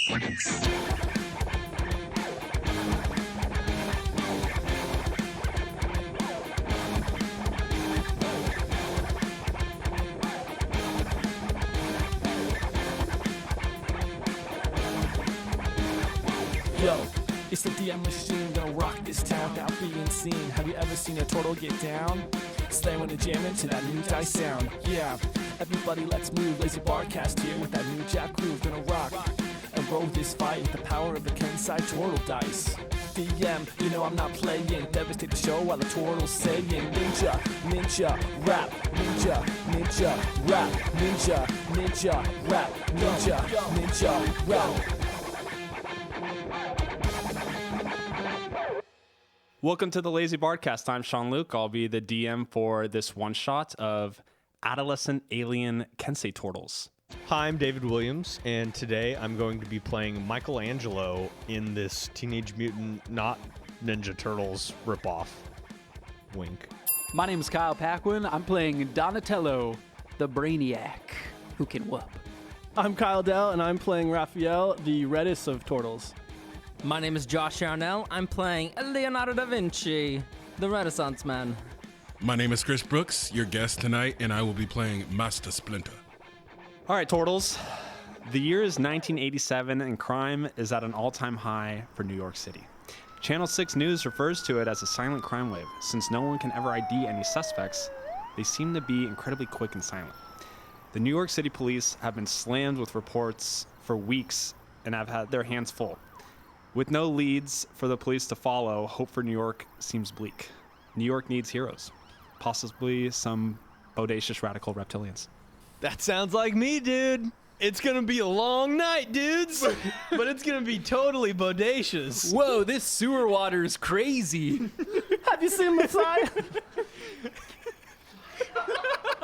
Yo, it's the DM machine gonna rock this town without being seen. Have you ever seen a turtle get down? Slamming and jamming to that new dice sound. Yeah, everybody let's move. Lazy BardCast here with that new jack groove. Gonna rock and roll this fight with the power of the Kensei turtle dice. DM, you know I'm not playing. Devastate the show while the turtle's saying ninja, ninja, rap, ninja, ninja, rap, ninja, ninja, rap, ninja, ninja, rap. Welcome to the Lazy BardCast. I'm Sean Luke. I'll be the DM for this one shot of Adolescent Alien Kensei Tortles. Hi, I'm David Williams, and today I'm going to be playing Michelangelo in this Teenage Mutant Not Ninja Turtles ripoff. Wink. My name is Kyle Paquin. I'm playing Donatello, the Brainiac, who can whoop. I'm Kyle Dell, and I'm playing Raphael, the reddest of turtles. My name is Josh Yarnell. I'm playing Leonardo da Vinci, the Renaissance man. My name is Chris Brooks, your guest tonight, and I will be playing Master Splinter. All right, Tortles. The year is 1987, and crime is at an all-time high for New York City. Channel 6 News refers to it as a silent crime wave. Since no one can ever ID any suspects, they seem to be incredibly quick and silent. The New York City police have been slammed with reports for weeks and have had their hands full. With no leads for the police to follow, hope for New York seems bleak. New York needs heroes, possibly some bodacious radical reptilians. That sounds like me, dude. It's going to be a long night, dudes, but it's going to be totally bodacious. Whoa, this sewer water is crazy. Have you seen Messiah?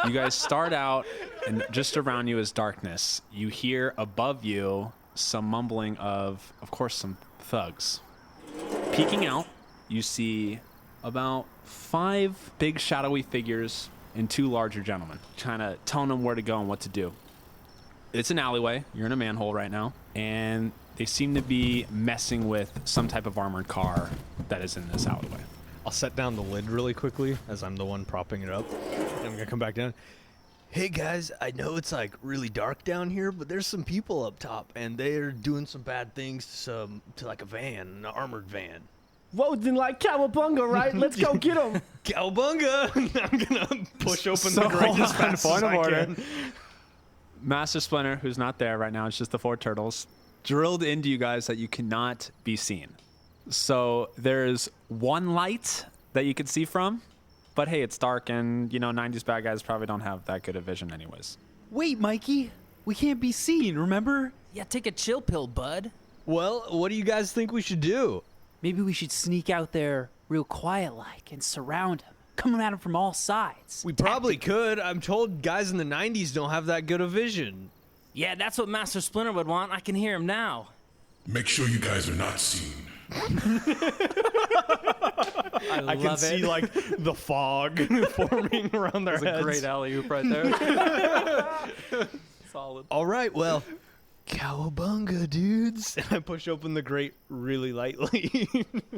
You guys start out, and just around you is darkness. You hear above you some mumbling of course, some thugs. Peeking out, you see about 5 big shadowy figures and 2 larger gentlemen, kind of telling them where to go and what to do. It's an alleyway. You're in a manhole right now, and they seem to be messing with some type of armored car that is in this alleyway. I'll set down the lid really quickly as I'm the one propping it up. And I'm going to come back down. Hey guys, I know it's like really dark down here, but there's some people up top, and they're doing some bad things to like a van, an armored van. Whoa, then like cowabunga, right? Let's go get him. Cowabunga! I'm gonna push open the grate as fast as I can. Master Splinter, who's not there right now, it's just the 4 turtles, drilled into you guys that you cannot be seen. So there's one light that you can see from, but hey, it's dark, and, 90s bad guys probably don't have that good a vision anyways. Wait, Mikey, we can't be seen, remember? Yeah, take a chill pill, bud. Well, what do you guys think we should do? Maybe we should sneak out there real quiet-like and surround him, coming at him from all sides. We probably could. I'm told guys in the 90s don't have that good a vision. Yeah, that's what Master Splinter would want. I can hear him now. Make sure you guys are not seen. I can see like the fog forming around their heads. That's a great alley-oop right there. Solid. All right, well, cowabunga, dudes. And I push open the grate really lightly.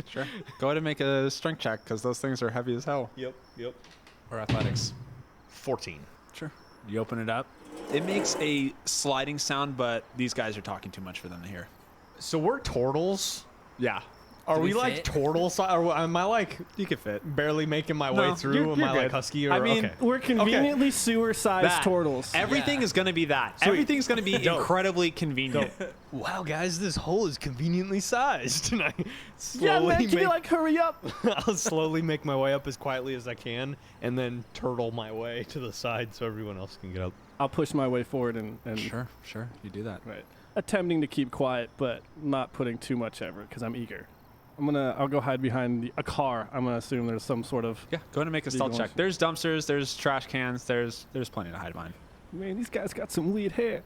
Sure. Go ahead and make a strength check, because those things are heavy as hell. Yep. Or athletics. 14. Sure. You open it up. It makes a sliding sound, but these guys are talking too much for them to hear. So we're turtles? Yeah. Are Do we we like fit? turtle size? Or am I like You can fit. barely making my way through? you're Am I like good. husky? Or, I mean, okay. we're conveniently sewer-sized turtles. Everything is going to be that. Sweet. Everything's going to be Dope. incredibly convenient. Wow, guys, this hole is conveniently sized. And I Yeah, slowly man, can you like hurry up? I'll slowly make my way up as quietly as I can, and then turtle my way to the side so everyone else can get up. I'll push my way forward and Sure. You do that. right, attempting to keep quiet, but not putting too much effort because I'm eager. I'll go hide behind a car. I'm gonna assume there's some sort of. Yeah, go ahead and make a stealth check. There's dumpsters, there's trash cans, there's plenty to hide behind. Man, these guys got some weird hair.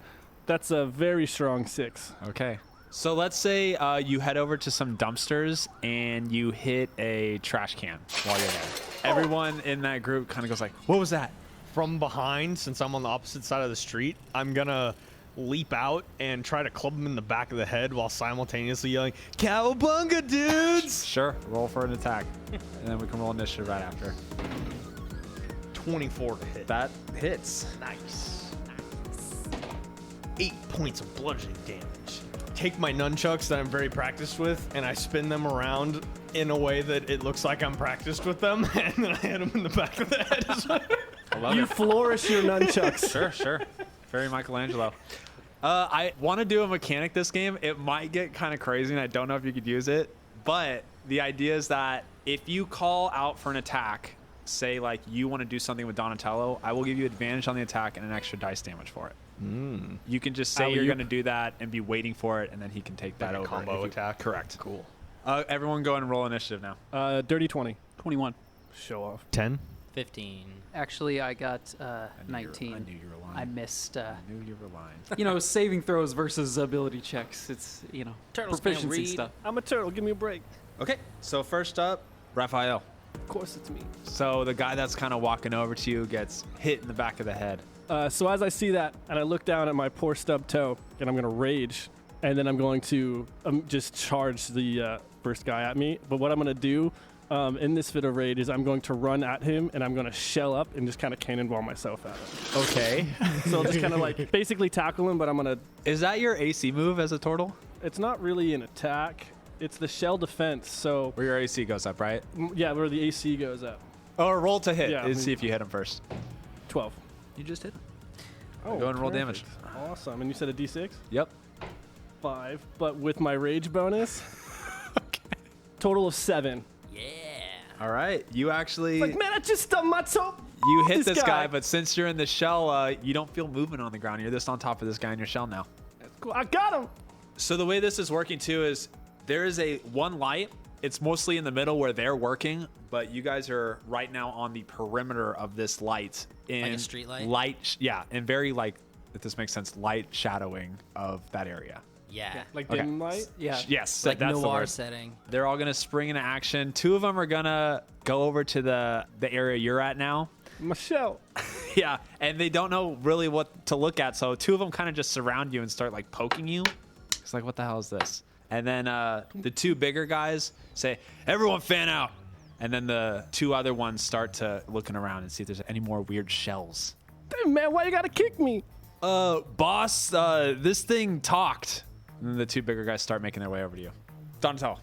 That's a very strong 6. Okay. So let's say you head over to some dumpsters and you hit a trash can while you're there. Everyone in that group kind of goes like, what was that? From behind, since I'm on the opposite side of the street, I'm gonna leap out and try to club him in the back of the head while simultaneously yelling, "Cowabunga, dudes!" Sure, roll for an attack. And then we can roll initiative right after. 24 to hit. That hits. Nice. 8 points of bludgeoning damage. Take my nunchucks that I'm very practiced with, and I spin them around in a way that it looks like I'm practiced with them, and then I hit them in the back of the head as well. I love You it. flourish your nunchucks. Sure. Very Michelangelo. I want to do a mechanic this game. It might get kind of crazy, and I don't know if you could use it. But the idea is that if you call out for an attack, say like you want to do something with Donatello, I will give you advantage on the attack and an extra dice damage for it. You can just say you're Alley-oop. going to do that and be waiting for it, and then he can take that Like a over. combo if you- attack? Correct. Cool. Everyone go and roll initiative now. Dirty 20. 21. Show off. 10. 15. Actually, I got I 19. knew you were lying. I missed. I knew you were lying. You know, saving throws versus ability checks. It's, you know, Turtles can't proficiency read. stuff. I'm a turtle. Give me a break. Okay, so first up, Raphael. Of course, it's me. So the guy that's kind of walking over to you gets hit in the back of the head. So as I see that, and I look down at my poor stubbed toe, and I'm going to rage, and then I'm going to just charge the first guy at me. But what I'm going to do in this fit of rage is I'm going to run at him, and I'm going to shell up and just kind of cannonball myself at him. Okay. So I'll just kind of like basically tackle him, but I'm going to... Is that your AC move as a turtle? It's not really an attack. It's the shell defense, so... Where your AC goes up, right? Yeah, where the AC goes up. Or roll to hit. Yeah, Let's see if you hit him first. 12. You just hit him. Oh, Go and roll damage. Awesome. And you said a D6? Yep. 5, but with my rage bonus, Okay. total of 7. Yeah. All right. You actually Like, man, I just stubbed my toe. you hit this guy, but since you're in the shell, you don't feel movement on the ground. You're just on top of this guy in your shell now. That's cool. I got him. So the way this is working too is there is a one light. It's mostly in the middle where they're working, but you guys are right now on the perimeter of this light. In Like a street light? And very like, if this makes sense, light shadowing of that area. Yeah. Like Okay. dim light. Yeah. Yes, Like that's the noir word. setting. They're all gonna spring into action. 2 of them are gonna go over to the area you're at now. Michelle. Yeah, and they don't know really what to look at, so 2 of them kind of just surround you and start like poking you. It's like, what the hell is this? And then the 2 bigger guys say, "Everyone fan out!" And then the 2 other ones start to looking around and see if there's any more weird shells. Damn, man, why you gotta kick me? Boss, this thing talked. And then the 2 bigger guys start making their way over to you. Donatello.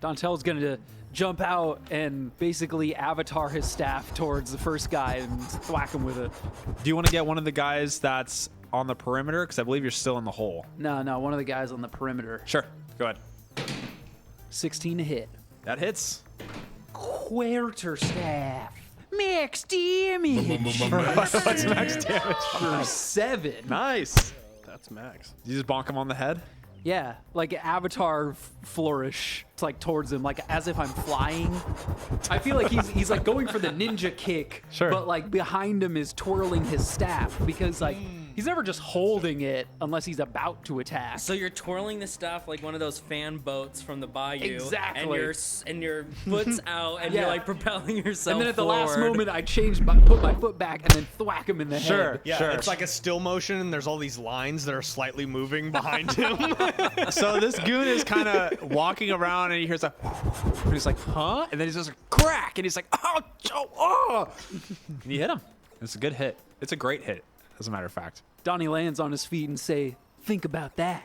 Donatello's going to jump out and basically avatar his staff towards the first guy and thwack him with it. Do you want to get one of the guys that's on the perimeter? Because I believe you're still in the hole. No, one of the guys on the perimeter. Sure, go ahead. 16 to hit. That hits. Quarterstaff. Max damage. What's max damage? For 7. Nice. That's Max. You just bonk him on the head? Yeah, like avatar flourish. It's like towards him, like as if I'm flying. I feel like he's like going for the ninja kick, Sure. but like behind him is twirling his staff because like he's never just holding it unless he's about to attack. So you're twirling the stuff like one of those fan boats from the bayou. Exactly. And your foot's out and Yeah. you're like propelling yourself and then at the forward. last moment, I put my foot back and then thwack him in the head. Yeah, Sure. it's like a still motion, and there's all these lines that are slightly moving behind him. So this goon is kind of walking around and he hears a and he's like, huh? And then he's just like, crack. And he's like, oh. And you hit him. It's a good hit. It's a great hit, as a matter of fact. Donnie lands on his feet and say, "Think about that."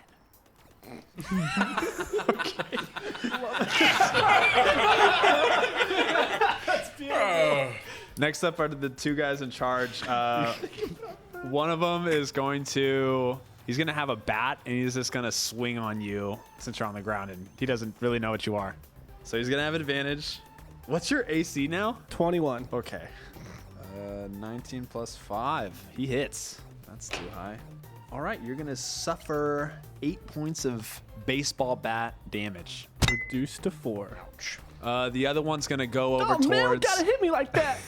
Next up are the 2 guys in charge. One of them is he's going to have a bat, and he's just going to swing on you since you're on the ground, and he doesn't really know what you are. So he's going to have an advantage. What's your AC now? 21. Okay. 19 plus 5. He hits. That's too high. All right, you're going to suffer 8 points of baseball bat damage. Reduced to 4. The other one's going to go over Oh, towards man, gotta hit me like that.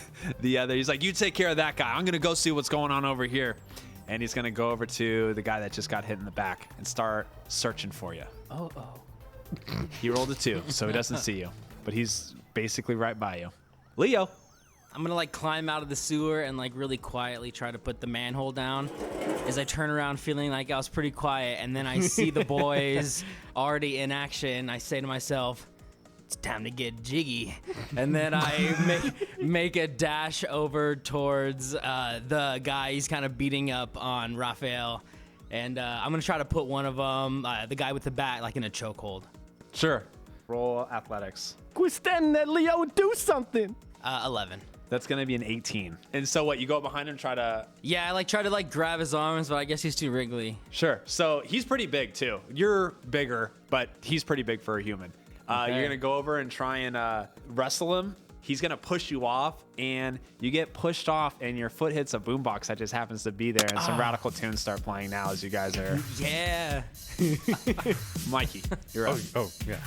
the other. He's like, you take care of that guy. I'm going to go see what's going on over here. And he's going to go over to the guy that just got hit in the back and start searching for you. Oh. He rolled a 2, so he doesn't see you. But he's basically right by you. Leo. I'm gonna like climb out of the sewer and like really quietly try to put the manhole down is I turn around feeling like I was pretty quiet, and then I see the boys already in action. I say to myself, it's time to get jiggy. And then I make a dash over towards the guy he's kind of beating up on Raphael. And I'm going to try to put one of them, the guy with the bat, like in a chokehold. Sure. Roll athletics. Quit standing there, Leo. Do something. 11. That's going to be an 18. And so what, you go behind him, try to... Yeah, I try to grab his arms, but I guess he's too wriggly. Sure. So he's pretty big too. You're bigger, but he's pretty big for a human. Okay. You're going to go over and try and wrestle him. He's going to push you off, and you get pushed off, and your foot hits a boombox that just happens to be there, and some radical tunes start playing now as you guys are... Yeah. Mikey, you're up. Oh, yeah.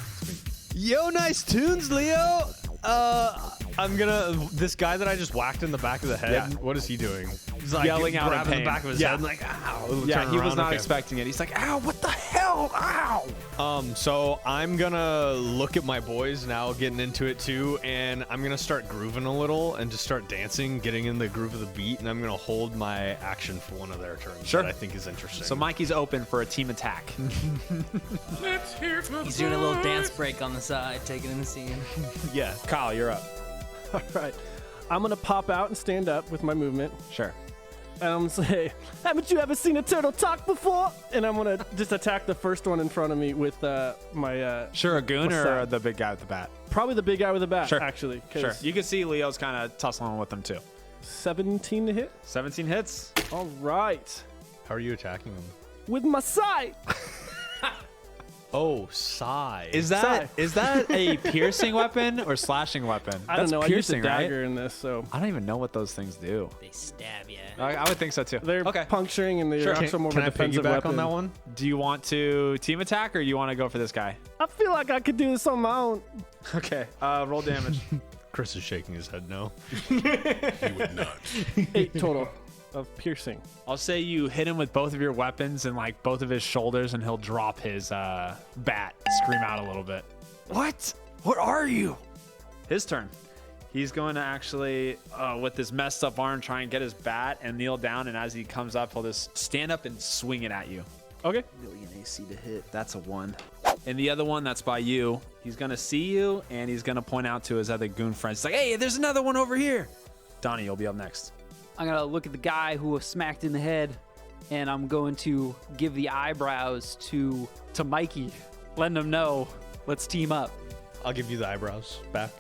Yo, nice tunes, Leo. I'm gonna. This guy that I just whacked in the back of the head. Yeah. What is he doing? He's like Yelling out in grabbing pain. the back of his Yeah. head, and like, ow. Yeah, turn he was around, not okay. expecting it. He's like, ow, what the hell? Ow. So I'm gonna look at my boys now, getting into it too, and I'm gonna start grooving a little and just start dancing, getting in the groove of the beat, and I'm gonna hold my action for one of their turns. Sure. That I think is interesting. So Mikey's open for a team attack. Let's hear for He's doing a little dance break on the side, taking in the scene. yeah. Kyle, you're up. All right. I'm going to pop out and stand up with my movement. Sure. And I'm going to say, haven't you ever seen a turtle talk before? And I'm going to just attack the first one in front of me with my... Sure, a goon What's or that? the big guy with the bat? Probably the big guy with the bat, Sure. actually. 'cause Sure. You can see Leo's kind of tussling with them too. 17 to hit. 17 hits. All right. How are you attacking them? With my side. Oh, sigh. Is that a piercing weapon or slashing weapon? I don't That's know. piercing, I used a right? dagger in this, so... I don't even know what those things do. They stab you. I would think so too. They're okay. puncturing and they're Sure. also more of Can a I defensive piggyback weapon. on that one? Do you want to team attack or you want to go for this guy? I feel like I could do this on my own. Okay. Roll damage. Chris is shaking his head no. He would not. 8 total of piercing. I'll say you hit him with both of your weapons and like both of his shoulders, and he'll drop his bat, scream out a little bit. What? What are you? His turn. He's going to actually, with his messed up arm, try and get his bat and kneel down. And as he comes up, he'll just stand up and swing it at you. Okay. Million AC to hit. That's a 1. And the other one that's by you, he's going to see you and he's going to point out to his other goon friends. He's like, hey, there's another one over here. Donnie, you'll be up next. I'm going to look at the guy who was smacked in the head, and I'm going to give the eyebrows to Mikey, letting him know, let's team up. I'll give you the eyebrows back.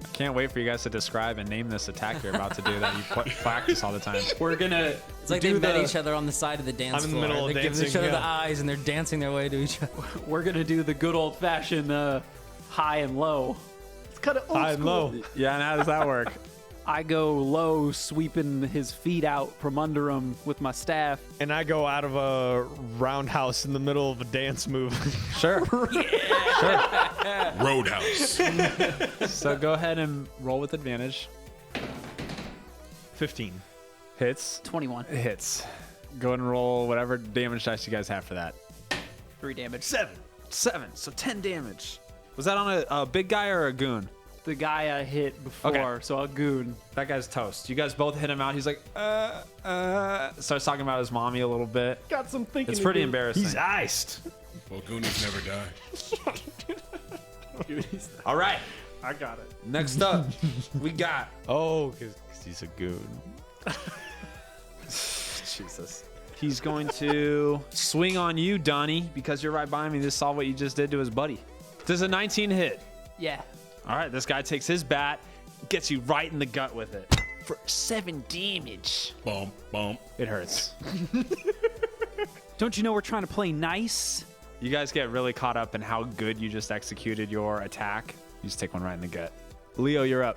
I can't wait for you guys to describe and name this attack you're about to do that you practice all the time. We're going to It's like they met each other on the side of the dance I'm in the floor. middle of They give each dancing, other the yeah. eyes, and they're dancing their way to each other. We're going to do the good old-fashioned high and low. It's kind of old High and school. low. Yeah, and how does that work? I go low, sweeping his feet out from under him with my staff. And I go out of a roundhouse in the middle of a dance move. Sure. Roadhouse. So go ahead and roll with advantage. 15. Hits. 21. Hits. Go ahead and roll whatever damage dice you guys have for that. 3 damage. 7. So 10 damage. Was that on a big guy or a goon? The guy I hit before, Okay. so a goon. That guy's toast. You guys both hit him out. He's like, starts talking about his mommy a little bit. Got some thinking It's to pretty do. embarrassing. He's iced. Well, Goonies never die. All right. I got it. Next up, we got. Oh, because he's a goon. Jesus. He's going to swing on you, Donnie, because you're right behind me. This saw what you just did to his buddy. Does a 19 hit? Yeah. All right, this guy takes his bat, gets you right in the gut with it. For 7 damage. Bump, bump. It hurts. Don't you know we're trying to play nice? You guys get really caught up in how good you just executed your attack. You just take one right in the gut. Leo, you're up.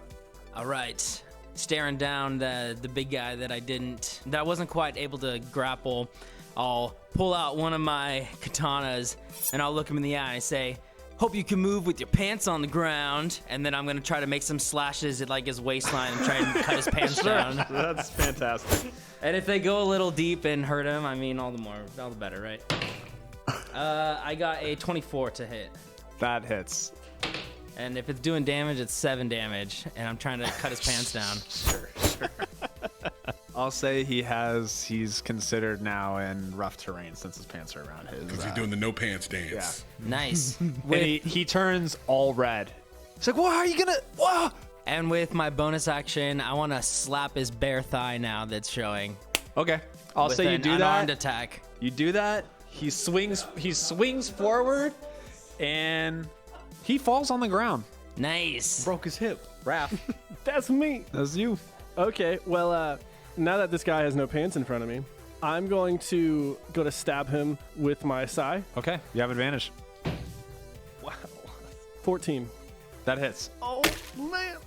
All right. Staring down the big guy that wasn't quite able to grapple, I'll pull out one of my katanas and I'll look him in the eye and say, hope you can move with your pants on the ground. And then I'm going to try to make some slashes at like his waistline and try and cut his pants down. That's fantastic. And if they go a little deep and hurt him, I mean, all the better, right? I got a 24 to hit. That hits. And if it's doing damage, it's 7 damage. And I'm trying to cut his pants down. I'll say he's considered now in rough terrain since his pants are around his. Because he's doing the no pants dance. Nice. And he turns all red. He's like, "What are you gonna? Whoa!" And with my bonus action, I want to slap his bare thigh now that's showing. Okay, I'll with say you an do unarmed that. attack. You do that. He swings forward, and he falls on the ground. Nice. Broke his hip. Raph, That's me. that's you. Okay, well, now that this guy has no pants in front of me, I'm going to go to stab him with my sai. Okay, you have advantage. Wow. 14. That hits. Oh, man.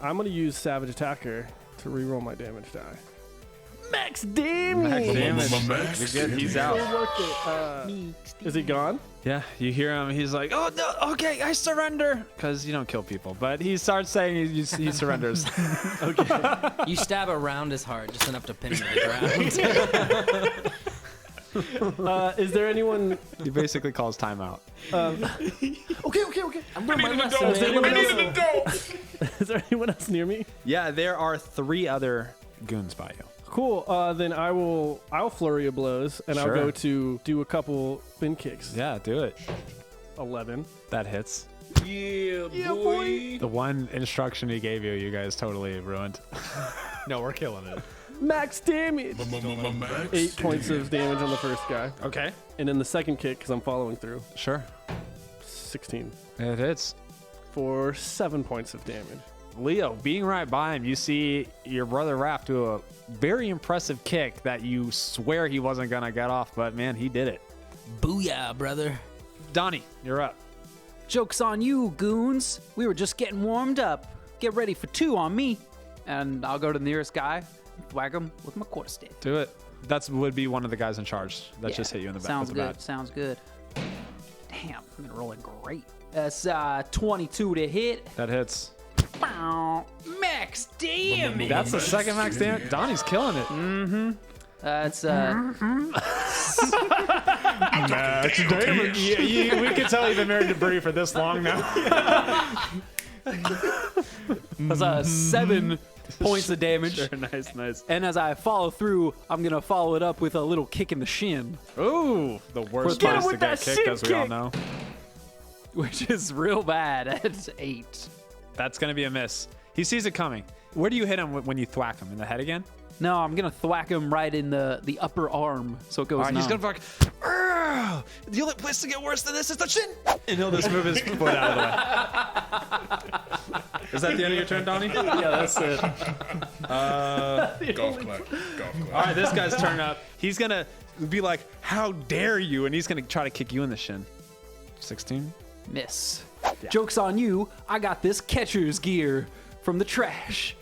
I'm going to use Savage Attacker to reroll my damage die. Max damage! Max. You're good. He's out. Is he gone? Yeah, you hear him. He's like, "Oh no, okay, I surrender," because you don't kill people. But he starts saying he surrenders. You stab around his heart, just enough to pin him to the ground. Is there anyone... He basically calls timeout. Okay. I'm I doing need my an lesson, adult. man. I need an adult. Is there anyone else near me? Yeah, there are 3 other goons by you. Cool. Then I'll flurry of blows, and Sure. I'll go to do a couple spin kicks. Yeah, do it. 11. That hits. Yeah, boy. The one instruction he gave you guys totally ruined. No, we're killing it. Max damage! Max. 8 points of damage on the first guy. Okay. And then the second kick, because I'm following through, Sure. 16 It hits. for 7 points of damage. Leo, being right by him, you see your brother Raph do a very impressive kick that you swear he wasn't going to get off, but man, he did it. Booyah, brother. Donnie, you're up. Joke's on you, goons. We were just getting warmed up. Get ready for 2 on me. And I'll go to the nearest guy, whack him with my quarter stick. Do it. That would be one of the guys in charge. That Yeah, just hit you in the back. Sounds with the good. bat. Sounds good. Damn, I'm gonna roll it great. That's 22 to hit. That hits. Bow. Max damage. That's the second max damage. Donnie's killing it. That's Max damage. We can tell you've been married to Bree for this long now. that's 7 points of damage. Sure, nice. And as I follow through, I'm gonna follow it up with a little kick in the shin, Ooh, the worst Get him place to with get that kicked, shin as we all kick. know. which is real bad. At 8. That's going to be a miss. He sees it coming. Where do you hit him when you thwack him? In the head again? No, I'm gonna thwack him right in the upper arm, so it goes. All right, he's numb. going to fuck. The only place to get worse than this is the chin. And he'll just move his foot out of the way. Is that the end of your turn, Donnie? Yeah, that's it. Golf clap. All right, this guy's turn up. He's going to be like, "How dare you?" And he's going to try to kick you in the shin. 16? Miss. Joke's on you. I got this catcher's gear from the trash.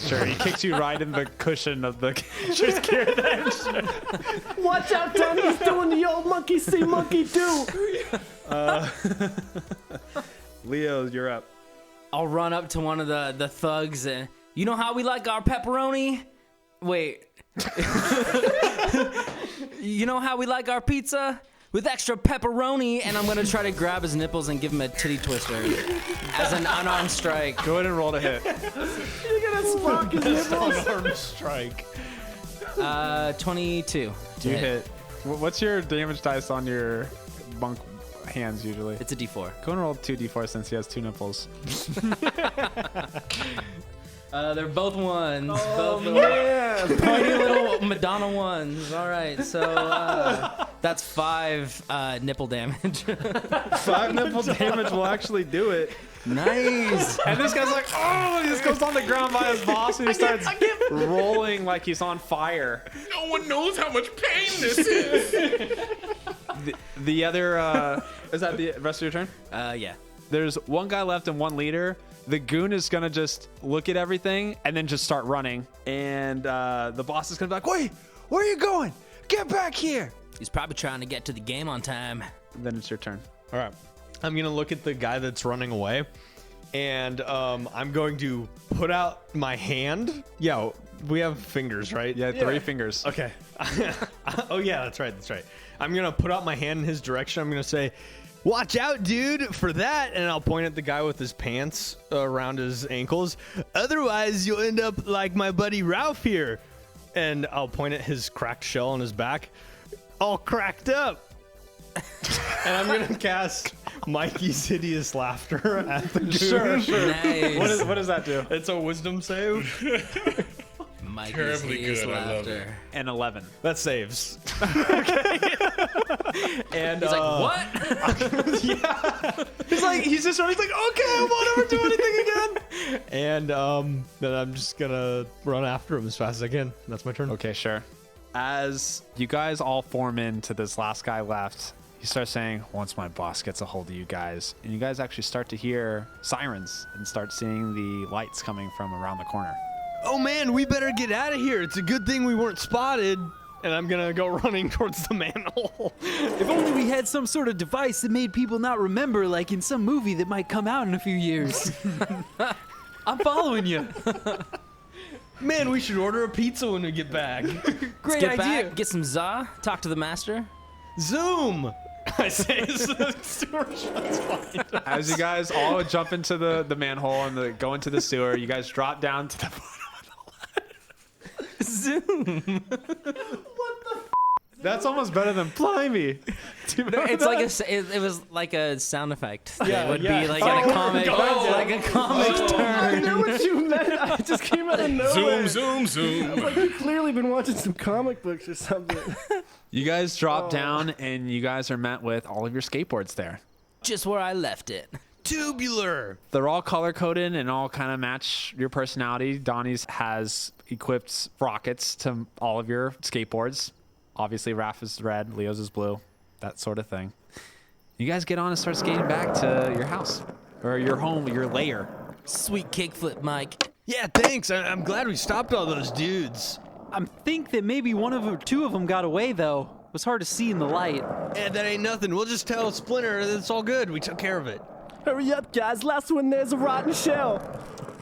Sure, he kicks you right in the cushion of the catcher's gear then. Watch out, Tom. He's doing the old monkey see, monkey do. Leo, you're up. I'll run up to one of the thugs and, you know how we like our pepperoni? Wait. You know how we like our pizza? With extra pepperoni, and I'm gonna try to grab his nipples and give him a titty twister as an unarmed strike. Go ahead and roll to hit. You're gonna spark his nipples. Unarmed strike. 22. You hit. What's your damage dice on your bunk hands usually? It's a D4. Go and roll 2d4 since he has 2 nipples. They're both ones. Oh, both man. pointy little Madonna ones. All right, so that's 5 nipple damage. 5 nipple damage will actually do it. Nice. And this guy's like, oh, he just goes on the ground by his boss and he starts rolling like he's on fire. No one knows how much pain this is. The other, is that the rest of your turn? Yeah. There's one guy left and one leader. The goon is going to just look at everything and then just start running. And the boss is going to be like, wait, where are you going? Get back here. He's probably trying to get to the game on time. And then it's your turn. All right. I'm going to look at the guy that's running away, and I'm going to put out my hand. Yeah, we have fingers, right? Yeah, 3 fingers. Okay. Oh, yeah, that's right. I'm going to put out my hand in his direction. I'm going to say, watch out, dude, for that. And I'll point at the guy with his pants around his ankles. Otherwise, you'll end up like my buddy Ralph here. and I'll point at his cracked shell on his back, all cracked up. And I'm going to cast Mikey's Hideous Laughter at the goon. Sure. Nice. What does that do? It's a wisdom save. Mikey's Terribly hideous good, I love laughter. An 11. That saves. And He's like, what? he's just running. He's like, okay, I won't ever do anything again. And then I'm just gonna run after him as fast as I can. That's my turn. Okay, sure. As you guys all form into this last guy left, he starts saying, once my boss gets a hold of you guys, and you guys actually start to hear sirens and start seeing the lights coming from around the corner. Oh man, we better get out of here. It's a good thing we weren't spotted. And I'm gonna go running towards the manhole. If only we had some sort of device that made people not remember, like in some movie that might come out in a few years. I'm following you. Man, we should order a pizza when we get back. Great Get idea. back, get some za, talk to the master. Zoom! I say as the sewer shuts behind us. As you guys all jump into the manhole and go into the sewer, you guys drop down to the bottom. Zoom. That's almost better than Blimey. It's like it was like a sound effect. Yeah, It would yeah. be like in a comic, like a comic I turn. knew what you meant. I just came out of nowhere. Zoom. Like, you've clearly been watching some comic books or something. You guys drop down and you guys are met with all of your skateboards there. Just where I left it. Tubular! They're all color coded and all kind of match your personality. Donnie's has equipped rockets to all of your skateboards. Obviously, Raph is red, Leo's is blue, that sort of thing. You guys get on and start skating back to your house or your home, your lair. Sweet kickflip, Mike. Yeah, thanks. I'm glad we stopped all those dudes. I think that maybe one of or two of them got away, though. It was hard to see in the light. And that ain't nothing. We'll just tell Splinter that it's all good. We took care of it. Hurry up, guys. Last one there's a rotten shell.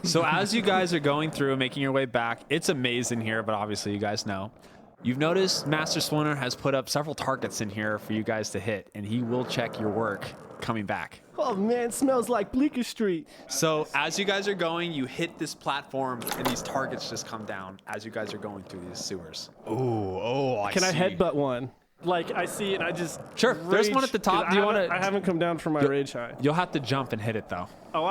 So as you guys are going through, making your way back, it's a maze in here, but obviously you guys know. You've noticed Master Splinter has put up several targets in here for you guys to hit, and he will check your work coming back. Oh, man, smells like Bleecker Street. So as you guys are going, you hit this platform, and these targets just come down as you guys are going through these sewers. Can I headbutt one? Like, I see it, and I just Sure, there's one at the top. Do you want to? I haven't come down from my rage high. You'll have to jump and hit it though. Oh,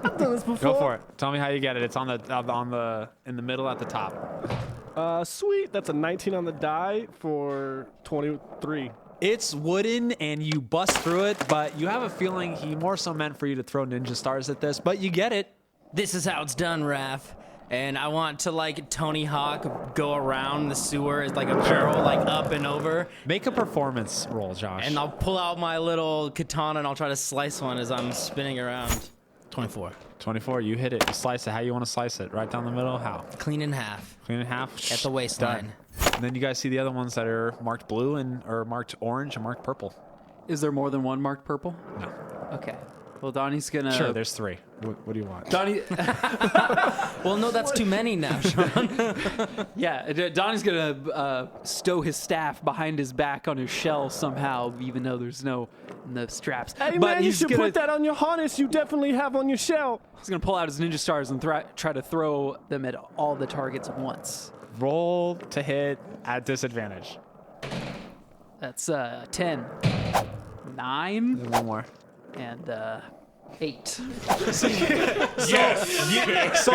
I've done this before. Go for it. Tell me how you get it. It's on the in the middle at the top. Sweet. That's a 19 on the die for 23. It's wooden and you bust through it, but you have a feeling he more so meant for you to throw ninja stars at this, but you get it. This is how it's done, Raph. And I want to, like, Tony Hawk go around the sewer as, like, a barrel, like, up and over. Make a performance roll, Josh. And I'll pull out my little katana and I'll try to slice one as I'm spinning around. 24. 24, you hit it. You slice it. How you want to slice it? Right down the middle? How? Clean in half. Clean in half? At the waistline. Done. And then you guys see the other ones that are marked blue or marked orange and marked purple. Is there more than one marked purple? No. Okay. Well, Donnie's gonna. Sure, there's 3. What do you want? Donnie. Well, no, that's too many now, Sean. Yeah, Donnie's gonna stow his staff behind his back on his shell somehow, even though there's no straps. Hey, but man, you he's should gonna, put that on your harness you definitely have on your shell. He's gonna pull out his ninja stars and try to throw them at all the targets at once. Roll to hit at disadvantage. That's 10, 9, One more. and 8. So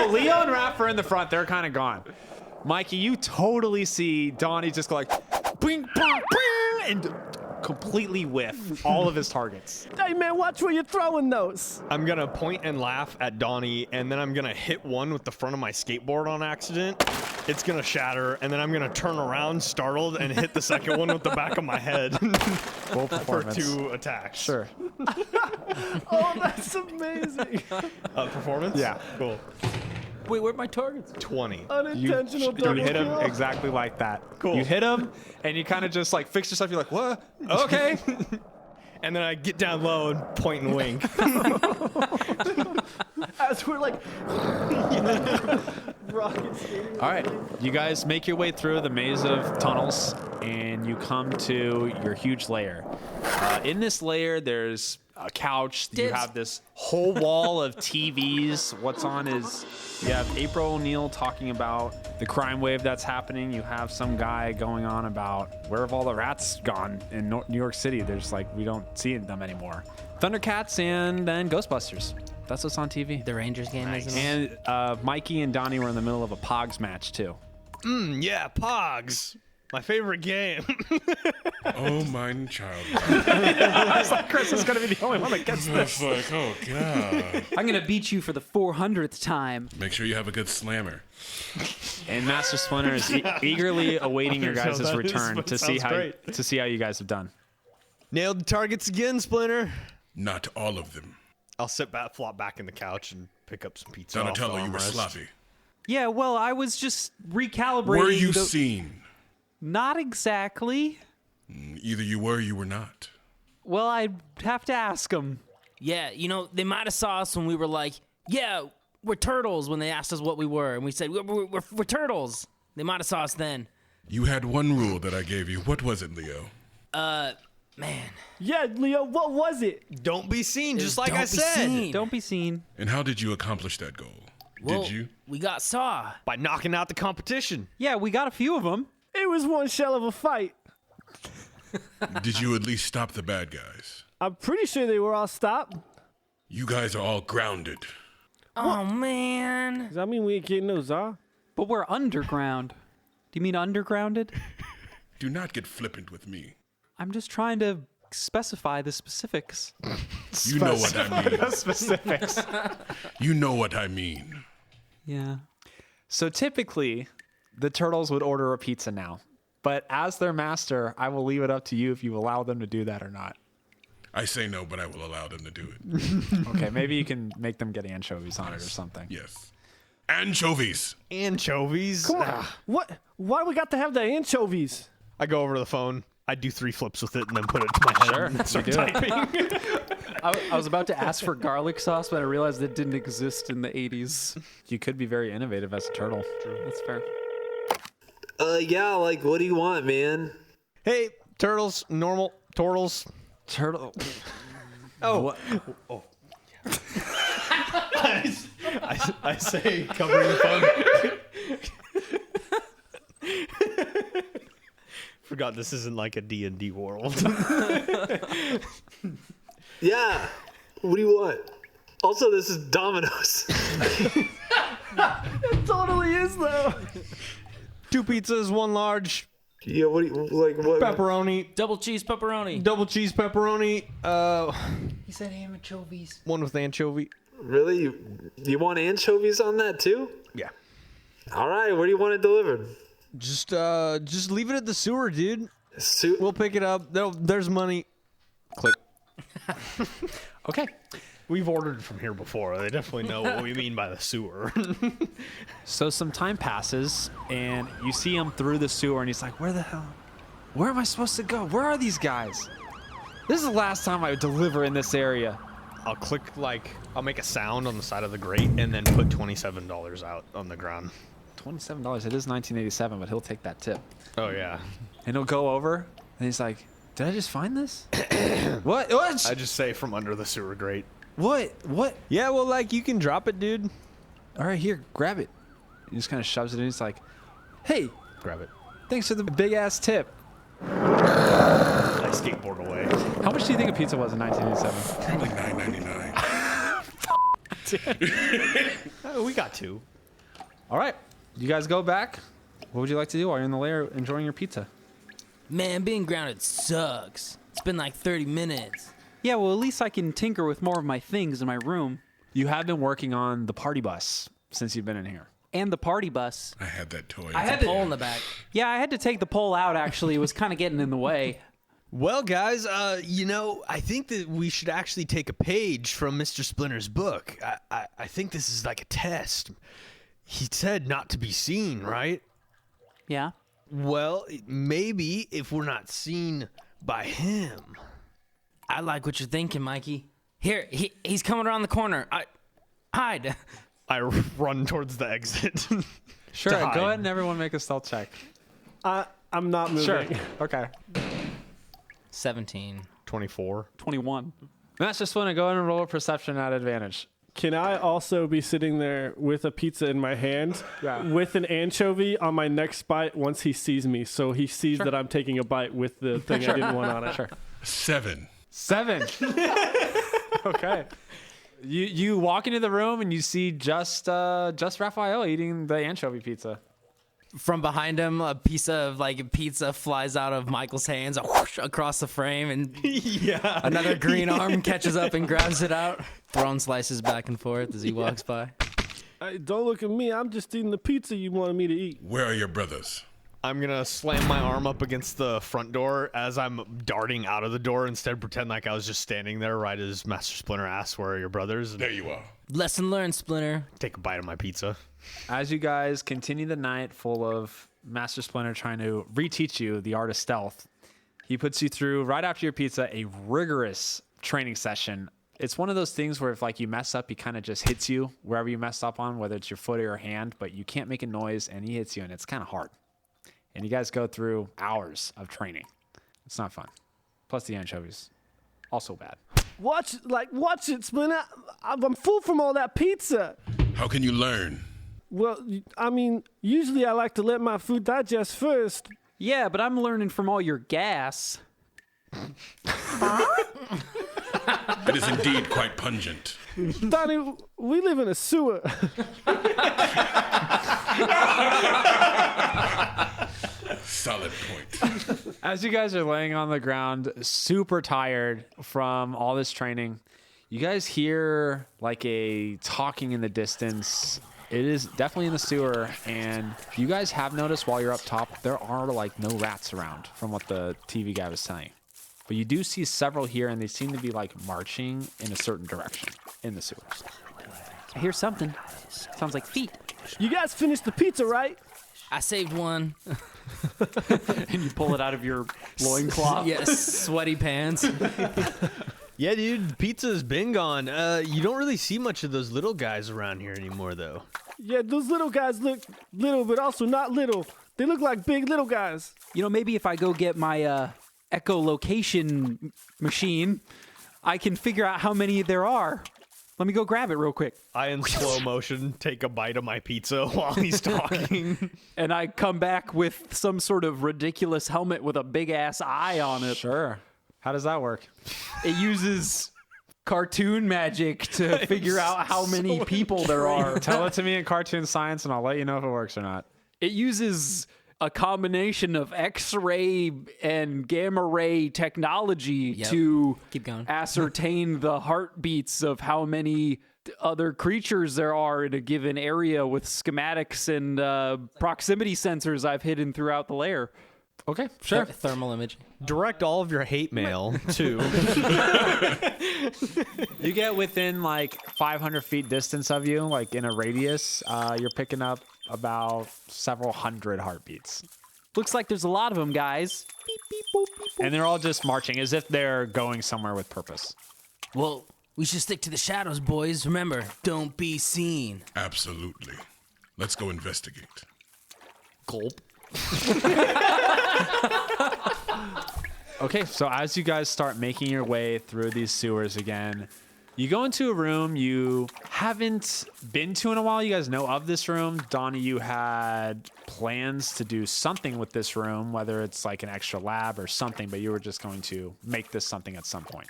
Leo and Raph are in the front. They're kind of gone. Mikey, you totally see Donnie just go like, bing, bong, bing, and completely whiff all of his targets. Hey, man, watch where you're throwing those. I'm gonna point and laugh at Donnie, and then I'm gonna hit one with the front of my skateboard on accident. It's gonna shatter, and then I'm gonna turn around startled and hit the second one with the back of my head Roll for performance. 2 attacks. Sure. Oh, that's amazing. Performance? Yeah. Cool. Wait, where'd my targets? 20. Unintentional double You hit him kill. exactly like that. Cool. You hit him, and you kind of just like fix yourself. You're like, what? Okay. And then I get down low and point and wink. As we're like rocket skating. All right, you guys make your way through the maze of tunnels, and you come to your huge lair. In this lair, there's a couch. You have this whole wall of TVs. What's on is you have April O'Neil talking about the crime wave that's happening. You have some guy going on about where have all the rats gone in New York City. There's like, we don't see them anymore. Thundercats and then Ghostbusters. That's what's on TV. The Rangers game is And Mikey and Donnie were in the middle of a Pogs match too. Yeah, Pogs. My favorite game. Oh, mine child. I was like, Chris is going to be the only one that gets this. It's like, oh, God. I'm going to beat you for the 400th time. Make sure you have a good slammer. And Master Splinter is eagerly awaiting your guys' that return is- to see sounds how great. you guys have done. Nailed the targets again, Splinter. Not all of them. I'll flop back in the couch and pick up some pizza. Donatello, off the you were armrest. sloppy. Yeah, well, I was just recalibrating. Were you seen? Not exactly. Either you were or you were not. Well, I'd have to ask them. Yeah, you know, they might have saw us when we were like, yeah, we're turtles, when they asked us what we were. And we said, we're turtles. They might have saw us then. You had one rule that I gave you. What was it, Leo? Man. Yeah, Leo, what was it? Don't be seen, just like Don't I be said. seen. Don't be seen. And how did you accomplish that goal? Well, Did you? We got saw. By knocking out the competition. Yeah, we got a few of them. It was one shell of a fight. Did you at least stop the bad guys? I'm pretty sure they were all stopped. You guys are all grounded. Oh, man. Does that mean we ain't getting no Czar? But we're underground. Do you mean undergrounded? Do not get flippant with me. I'm just trying to specify the specifics. You know what I mean. Specifics. You know what I mean. Yeah. So typically, the turtles would order a pizza now. But as their master, I will leave it up to you if you allow them to do that or not. I say no, but I will allow them to do it. Okay, maybe you can make them get anchovies on it or something. Yes. Anchovies. Anchovies. Come on. What? Why we got to have the anchovies? I go over to the phone. I do 3 flips with it and then put it to my head. Sure, and start you do it. typing. I was about to ask for garlic sauce, but I realized it didn't exist in the 80s. You could be very innovative as a turtle. That's fair. Yeah, like, what do you want, man? Hey, turtles, normal, turtles. Turtle. Oh. I say, covering the phone. Forgot this isn't like a D&D world. Yeah, what do you want? Also, this is Domino's. It totally is, though. 2 pizzas, 1 large, Yeah, what do you, like, what? pepperoni, Double cheese pepperoni. double cheese pepperoni, He said anchovies. 1 with anchovy. Really? You want anchovies on that, too? Yeah. All right, where do you want it delivered? Just leave it at the sewer, dude. We'll pick it up. There's money. Click. Okay. We've ordered from here before. They definitely know what we mean by the sewer. So some time passes, and you see him through the sewer, and he's like, where am I supposed to go? Where are these guys? This is the last time I deliver in this area. I'll I'll make a sound on the side of the grate and then put $27 out on the ground. $27. It is 1987, but he'll take that tip. Oh, yeah. And he'll go over, and he's like, did I just find this? What? I just say from under the sewer grate. What? Yeah, well, you can drop it, dude. All right, here, grab it. He just kind of shoves it in. He's like, hey, Grab it. thanks for the big-ass tip. I skateboard away. How much do you think a pizza was in 1987? Probably $9.99. We got 2. All right, you guys go back. What would you like to do while you're in the lair enjoying your pizza? Man, being grounded sucks. It's been like 30 minutes. Yeah, well, at least I can tinker with more of my things in my room. You have been working on the party bus since you've been in here. And the party bus. I had that toy. I had a pole in the back. Yeah, I had to take the pole out, actually. It was kind of getting in the way. Well, guys, I think that we should actually take a page from Mr. Splinter's book. I think this is like a test. He said not to be seen, right? Yeah? Well, maybe if we're not seen by him. I like what you're thinking, Mikey. Here, he's coming around the corner. Hide. I run towards the exit. Sure, To hide. go ahead and everyone make a stealth check. I'm not moving. Sure. Okay. 17. 24. 21. Master Splinter, go ahead and roll a perception at advantage. Can I also be sitting there with a pizza in my hand with an anchovy on my next bite once he sees me? So he sees that I'm taking a bite with the thing I didn't want on it. Sure. 7. 7. Okay. You walk into the room and you see just Raphael eating the anchovy pizza. From behind him, a piece of pizza flies out of Michael's hands whoosh, across the frame, and another green arm catches up and grabs it out, throwing slices back and forth as he walks by. Hey, don't look at me. I'm just eating the pizza you wanted me to eat. Where are your brothers? I'm going to slam my arm up against the front door as I'm darting out of the door. Instead, pretend like I was just standing there right as Master Splinter asks, where are your brothers? And There you are. Lesson learned, Splinter. take a bite of my pizza. As you guys continue the night full of Master Splinter trying to reteach you the art of stealth, he puts you through, right after your pizza, a rigorous training session. It's one of those things where if you mess up, he kind of just hits you wherever you messed up on, whether it's your foot or your hand, but you can't make a noise, and he hits you, and it's kind of hard. And you guys go through hours of training. It's not fun. Plus the anchovies, also bad. Watch it, Splinter. I'm full from all that pizza. How can you learn? Well, I mean, usually I like to let my food digest first. Yeah, but I'm learning from all your gas. It is indeed quite pungent. Donnie, we live in a sewer. Solid point. As you guys are laying on the ground, super tired from all this training, you guys hear a talking in the distance. It is definitely in the sewer, and you guys have noticed while you're up top, there are no rats around from what the TV guy was telling you. But you do see several here, and they seem to be marching in a certain direction in the sewers. I hear something. Sounds like feet. You guys finished the pizza, right? I saved one. And you pull it out of your loincloth. Yes, sweaty pants. Yeah, dude, pizza's been gone. You don't really see much of those little guys around here anymore, though. Yeah, those little guys look little, but also not little. They look like big little guys. Maybe if I go get my echolocation machine, I can figure out how many there are. Let me go grab it real quick. I, in slow motion, take a bite of my pizza while he's talking. And I come back with some sort of ridiculous helmet with a big-ass eye on it. Sure. How does that work? It uses cartoon magic to figure out how many people there are. Tell it to me in cartoon science, and I'll let you know if it works or not. It uses a combination of X-ray and gamma ray technology to Keep going. ascertain the heartbeats of how many other creatures there are in a given area with schematics and proximity sensors I've hidden throughout the lair. Okay, sure. Thermal imaging. Direct all of your hate mail to... You get within 500 feet distance of you, in a radius, you're picking up about several hundred heartbeats. Looks like there's a lot of them, guys. Beep, beep, boop, beep, boop. And they're all just marching as if they're going somewhere with purpose. Well, we should stick to the shadows, boys. Remember, don't be seen. Absolutely. Let's go investigate. Gulp. Okay, so as you guys start making your way through these sewers again, you go into a room you haven't been to in a while. You guys know of this room. Donnie, you had plans to do something with this room, whether it's an extra lab or something, but you were just going to make this something at some point.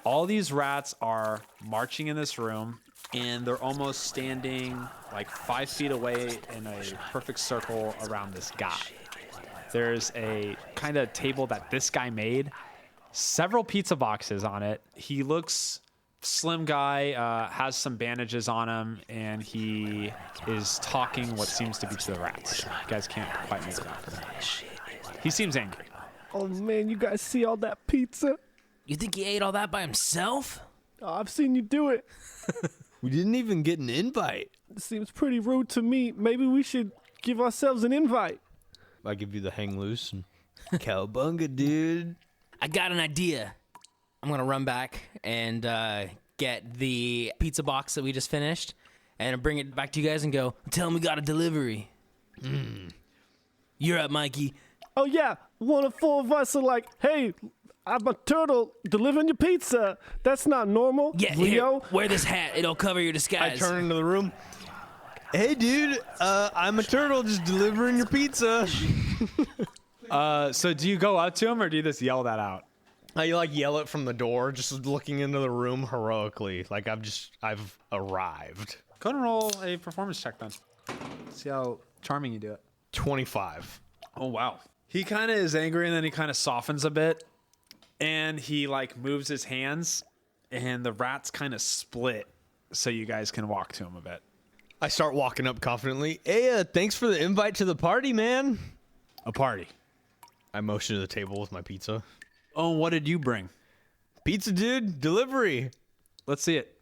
All these rats are marching in this room, and they're almost standing 5 feet away in a perfect circle around this guy. There's a kind of table that this guy made, several pizza boxes on it. He looks slim guy, has some bandages on him, and he is talking what seems to be to the rats. You guys can't quite make it out. He seems angry. Oh, man, you guys see all that pizza? You think he ate all that by himself? Oh, I've seen you do it. We didn't even get an invite. It seems pretty rude to me. Maybe we should give ourselves an invite. I give you the hang loose and cowabunga, dude. I got an idea. I'm going to run back and get the pizza box that we just finished and bring it back to you guys and go, tell him we got a delivery. You're up, Mikey. Oh, yeah. One of 4 of us are like, hey, I'm a turtle delivering your pizza. That's not normal. Yeah, Leo. here, wear this hat. It'll cover your I disguise. turn into the room. Hey, dude, I'm a turtle just delivering your pizza. So do you go up to him or do you just yell that out? I like yell it from the door, just looking into the room heroically. Like I've arrived. Go ahead and roll a performance check then. See how charming you do it. 25. Oh, wow. He kind of is angry and then he kind of softens a bit and he like moves his hands and the rats kind of split so you guys can walk to him a bit. I start walking up confidently. Hey, thanks for the invite to the party, man. A party. I motion to the table with my pizza. Oh, what did you bring? Pizza, dude, delivery. Let's see it.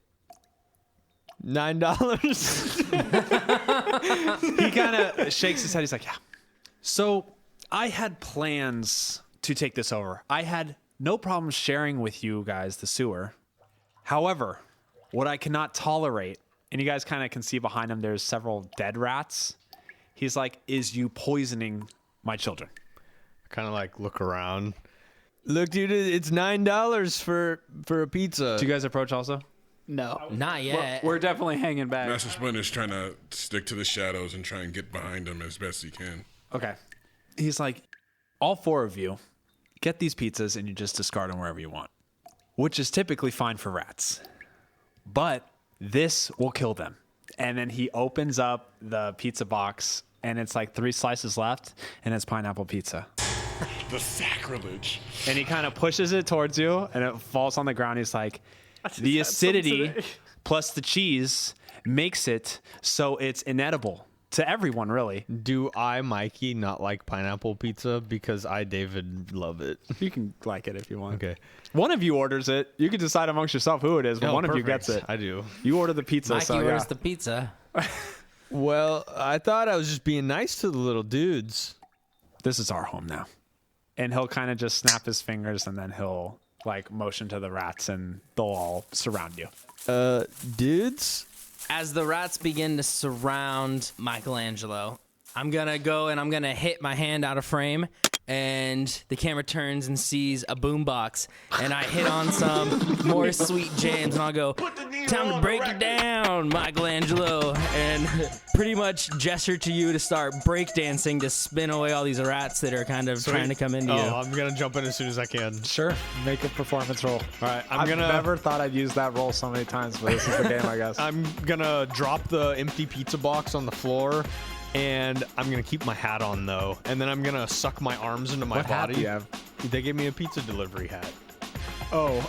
$9. He kind of shakes his head. He's like, yeah. So I had plans to take this over. I had no problem sharing with you guys the sewer. However, what I cannot tolerate, and you guys kind of can see behind him, there's several dead rats. He's like, is you poisoning my children. I kind of like look around. Look, dude, it's $9 for a pizza. Do you guys approach also? No. Not yet. We're definitely hanging back. Master Splinter's trying to stick to the shadows and try and get behind him as best he can. Okay. He's like, all four of you get these pizzas and you just discard them wherever you want, which is typically fine for rats. But this will kill them. And then he opens up the pizza box and it's like 3 slices left and it's pineapple pizza. The sacrilege. And he kind of pushes it towards you and it falls on the ground. He's like, the had some acidity today. plus the cheese makes it so it's inedible to everyone, really. Do I, Mikey, not like pineapple pizza? Because I, David, love it. You can like it if you want. Okay. One of you orders it. You can decide amongst yourself who it is, but Oh, one of you perfect. gets it. I do. You order the pizza, Mikey so orders yeah. the pizza. Well, I thought I was just being nice to the little dudes. This is our home now. And he'll kind of just snap his fingers and then he'll like motion to the rats and they'll all surround you. Dudes? As the rats begin to surround Michelangelo, I'm gonna go and I'm gonna hit my hand out of frame, and the camera turns and sees a boombox, and I hit on some more sweet jams, and I'll go, time to break it down, Michelangelo, and pretty much gesture to you to start breakdancing to spin away all these rats that are kind of trying to come into you. I'm going to jump in as soon as I can. Sure. Make a performance roll. All right, I've never thought I'd use that roll so many times, but this is the game, I guess. I'm going to drop the empty pizza box on the floor, and I'm going to keep my hat on, though. And then I'm going to suck my arms into my What hat body. do you have? They gave me a pizza delivery hat. Oh,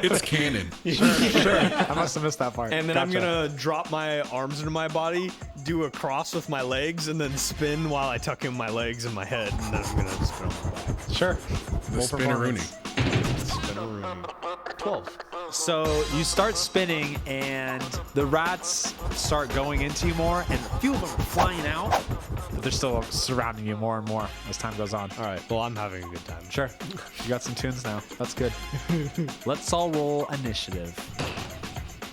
It's canon. sure. I must have missed that part. And then I'm Gotcha. going to drop my arms into my body, do a cross with my legs, and then spin while I tuck in my legs and my head. And then I'm going to spin on my back. Sure. The spinneroonie. Spin-a-rooney. 12. So you start spinning, and the rats start going into you more, and a few of them are flying out, but they're still surrounding you more and more as time goes on. All right. Well, I'm having a good time. Sure. You got some tunes now. That's good. Let's all roll initiative.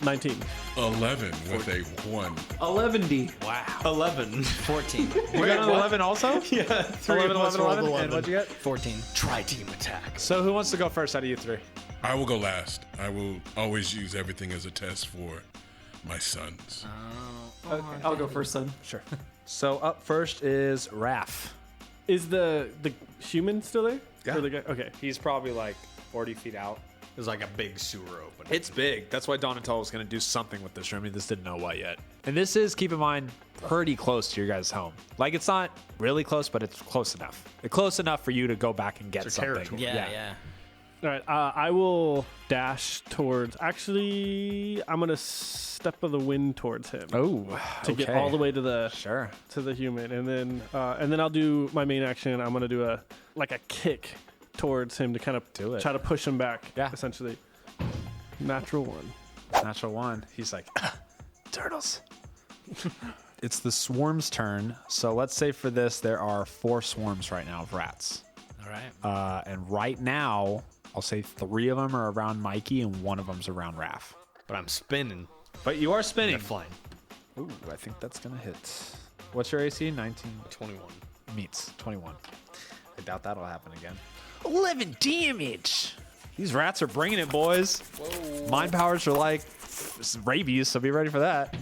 19. 11 with a 1. 11D. Wow. 11. 14. You got an 11 also? Yeah. 11, 11, 11. And what'd you get? 14. Tri-team attack. So who wants to go first out of you three? I will go last. I will always use everything as a test for my sons. Okay, I'll go first, son. Sure. So up first is Raph. Is the human still there? Yeah. Or the guy? Okay. He's probably like 40 feet out. There's like a big sewer opening. It's big. That's why Donatello was going to do something with this room. He just didn't know what yet. And this is, keep in mind, pretty close to your guys' home. Like, it's not really close, but it's close enough. It's close enough for you to go back and get It's something. territory. Yeah. All right. I will dash towards. Actually, I'm gonna step of the wind towards him Oh, to get all the way to the Sure. human, and then I'll do my main action. I'm gonna do a kick towards him to kind of Do it. try to push him back. Yeah. Essentially. Natural 1. Natural 1. He's like, turtles. It's the swarm's turn. So let's say for this, there are 4 swarms right now of rats. All right. And right now, I'll say 3 of them are around Mikey and 1 of them's around Raph. But I'm spinning. But you are spinning. And flying. Ooh, I think that's going to hit. What's your AC? 19. 21. Meets 21. I doubt that'll happen again. 11 damage. These rats are bringing it, boys. Whoa. Mind powers are like rabies, so be ready for that.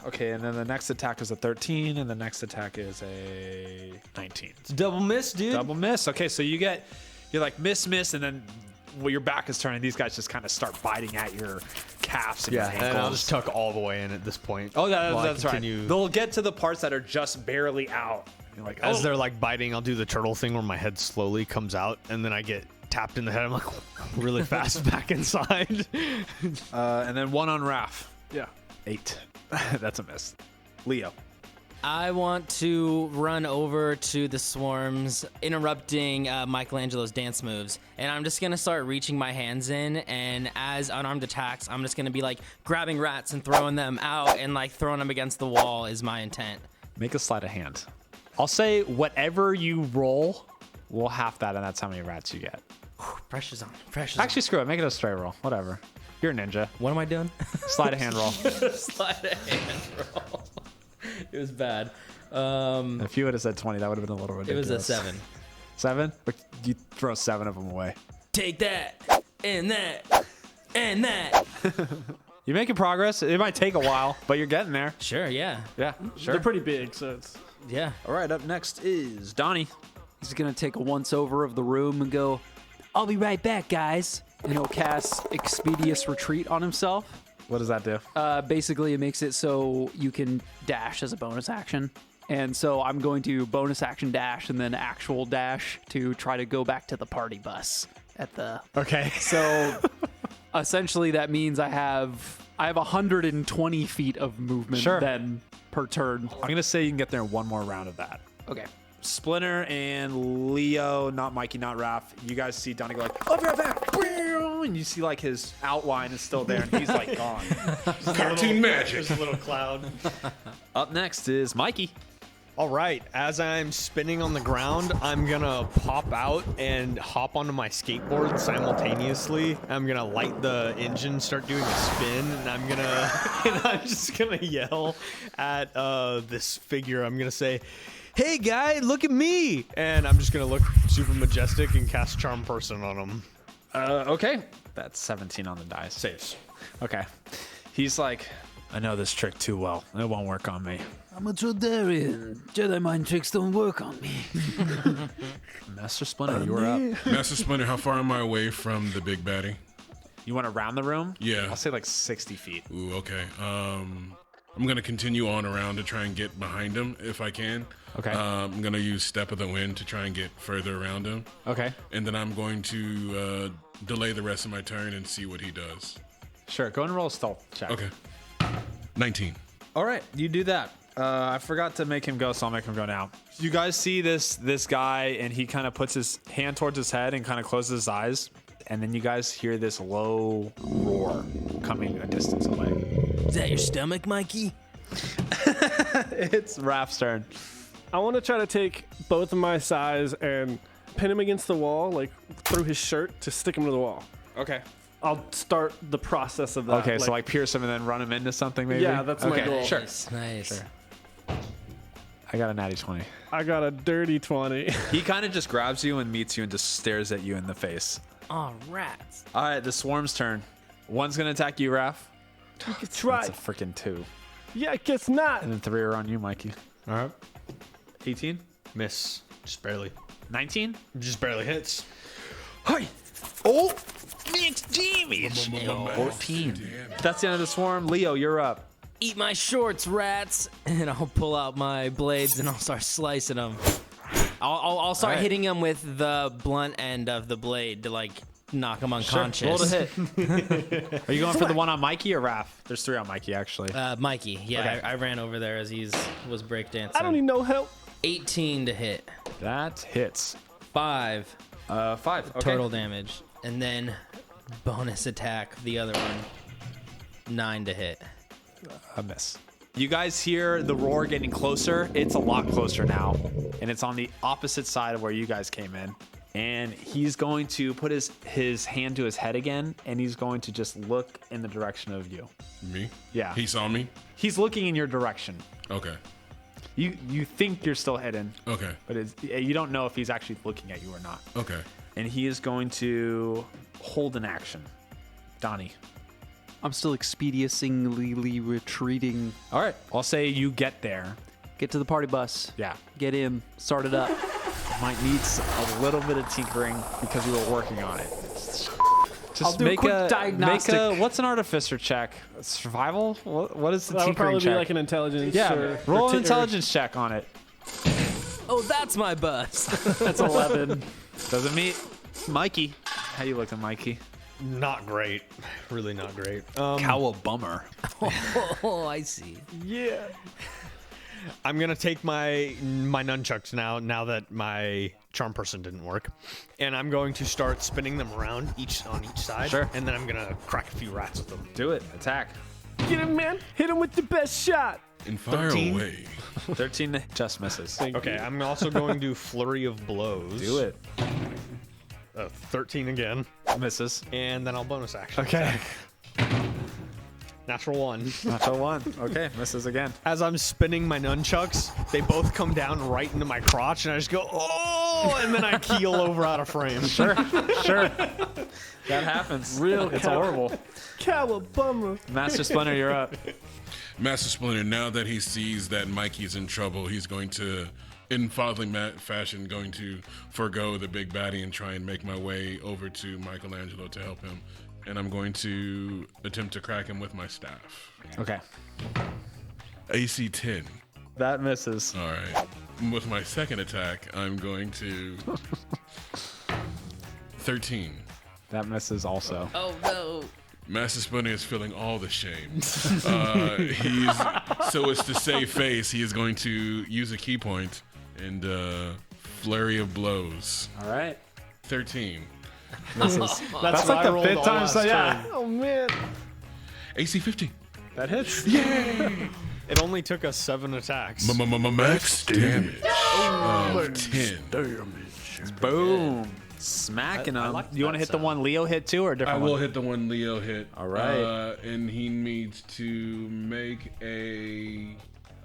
Okay, and then the next attack is a 13, and the next attack is a 19. It's double miss, dude. Double miss. Okay, so you're like miss, and then your back is turning. These guys just kind of start biting at your calves and your ankles. And I'll just tuck all the way in at this point. Oh, that's right. They'll get to the parts that are just barely out. You're like, As they're like biting, I'll do the turtle thing where my head slowly comes out, and then I get tapped in the head. I'm like really fast back inside. And then one on Raph. Yeah. 8. That's a miss. Leo. I want to run over to the swarms, interrupting Michelangelo's dance moves. And I'm just going to start reaching my hands in. And as unarmed attacks, I'm just going to be like grabbing rats and throwing them out and like throwing them against the wall is my intent. Make a sleight of hand. I'll say whatever you roll, we'll half that, and that's how many rats you get. Pressure's on. Actually, screw it. Make it a straight roll. Whatever. You're a ninja. What am I doing? Sleight of hand roll. Slide a hand roll. It was bad. If you would have said 20, that would have been a little It ridiculous. was a 7. 7? But you throw 7 of them away. Take that, and that, and that. You're making progress. It might take a while, but you're getting there. Sure, yeah. Yeah, sure. They're pretty big, so it's. Yeah. All right, up next is Donnie. He's going to take a once over of the room and go, I'll be right back, guys. And he'll cast Expeditious Retreat on himself. What does that do? Basically, it makes it so you can dash as a bonus action. And so I'm going to bonus action dash and then actual dash to try to go back to the party bus at the... Okay. So essentially that means I have 120 feet of movement then per turn. I'm going to say you can get there in one more round of that. Okay. Splinter and Leo, not Mikey, not Raph. You guys see Donnie go like, "I'll be right back," and you see like his outline is still there, and he's like gone. Cartoon magic. There's a little cloud. Up next is Mikey. All right, as I'm spinning on the ground, I'm gonna pop out and hop onto my skateboard simultaneously. I'm gonna light the engine, start doing a spin, and I'm just gonna yell at this figure. I'm gonna say, "Hey guy, look at me!" And I'm just gonna look super majestic and cast Charm Person on him. Okay. That's 17 on the dice. Saves. Okay. He's like, "I know this trick too well. It won't work on me." I'm a Trodarian. Jedi mind tricks don't work on me. Master Splinter, you're up. Master Splinter, how far am I away from the big baddie? You want to round the room? Yeah. I'll say like 60 feet. Ooh, okay. I'm gonna continue on around to try and get behind him if I can. Okay. I'm gonna use Step of the Wind to try and get further around him, Okay. and then I'm going to delay the rest of my turn and see what he does. Sure. Go and roll a stealth check. Okay. 19. All right, you do that. I forgot to make him go, so I'll make him go now. You guys see this guy, and he kind of puts his hand towards his head and kind of closes his eyes, and then you guys hear this low roar coming a distance away. Is that your stomach, Mikey? It's Raph's turn. I want to try to take both of my size and pin him against the wall, like through his shirt to stick him to the wall. Okay. I'll start the process of that. Okay, so like pierce him and then run him into something, maybe? Yeah, that's my goal. Sure. Nice. Sure. I got a natty 20. I got a dirty 20. He kind of just grabs you and meets you and just stares at you in the face. Oh, rats. All right, the swarm's turn. One's going to attack you, Raph. You can try. That's a freaking 2. Yeah, I guess not. And then 3 are on you, Mikey. All right. 18? Miss. Just barely. 19? Just barely hits. Hi! Oh! Max damage! 14. That's the end of the swarm. Leo, you're up. Eat my shorts, rats. And I'll pull out my blades and I'll start slicing them. I'll start hitting them with the blunt end of the blade to like knock them unconscious. Roll to hit. Are you going for the one on Mikey or Raph? There's 3 on Mikey, actually. Mikey. Yeah, Okay. I ran over there as he was breakdancing. I don't need no help. 18 to hit. That hits. 5 5. Okay. total damage. And then bonus attack, the other one. 9 to hit. A miss. You guys hear the roar getting closer. It's a lot closer now. And it's on the opposite side of where you guys came in. And he's going to put his hand to his head again, and he's going to just look in the direction of you. Me? Yeah. He saw me? He's looking in your direction. Okay. You think you're still hidden, Okay. but you don't know if he's actually looking at you or not. Okay. And he is going to hold an action. Donnie. I'm still expeditiously retreating. All right. I'll say you get there. Get to the party bus. Yeah. Get in. Start it up. Might need a little bit of tinkering because we were working on it. Just I'll do a quick diagnostic. What's an artificer check? Survival? What is the That would tinkering probably check? be like an intelligence. yeah. or, Roll or an intelligence check on it. Oh, that's my bus. That's 11. Doesn't meet. Mikey. How you looking, Mikey? Not great. Really not great. Cowabummer. Oh, I see. Yeah. I'm gonna take my nunchucks now that my charm person didn't work, and I'm going to start spinning them around on each side. Sure. And then I'm gonna crack a few rats with them. Do it. Attack. Get him, man. Hit him with the best shot. And fire 13. away. 13 just misses. Okay, I'm also going to flurry of blows. Do it. 13 again, Misses. and then I'll bonus action. Okay. Natural 1. Natural 1. Okay. Misses again. As I'm spinning my nunchucks, they both come down right into my crotch, and I just go, oh, and then I keel over out of frame. Sure. That happens. It's horrible. Cowabummer. Master Splinter, you're up. Master Splinter, now that he sees that Mikey's in trouble, he's going to, in fatherly fashion, going to forego the big baddie and try and make my way over to Michelangelo to help him. And I'm going to attempt to crack him with my staff. Okay. AC 10. That misses. All right. With my second attack, I'm going to 13. That misses also. Oh, no. Master Splinter is feeling all the shame. So as to save face, he is going to use a key point and flurry of blows. All right. 13. That's what like I the rolled 5th all time. last So yeah. Oh, man. AC 15. That hits. It only took us 7 attacks. Max damage of 10. Boom. Smacking him. like You want to hit the one Leo hit too, or a I different will one? hit the one Leo hit. All right. And he needs to make a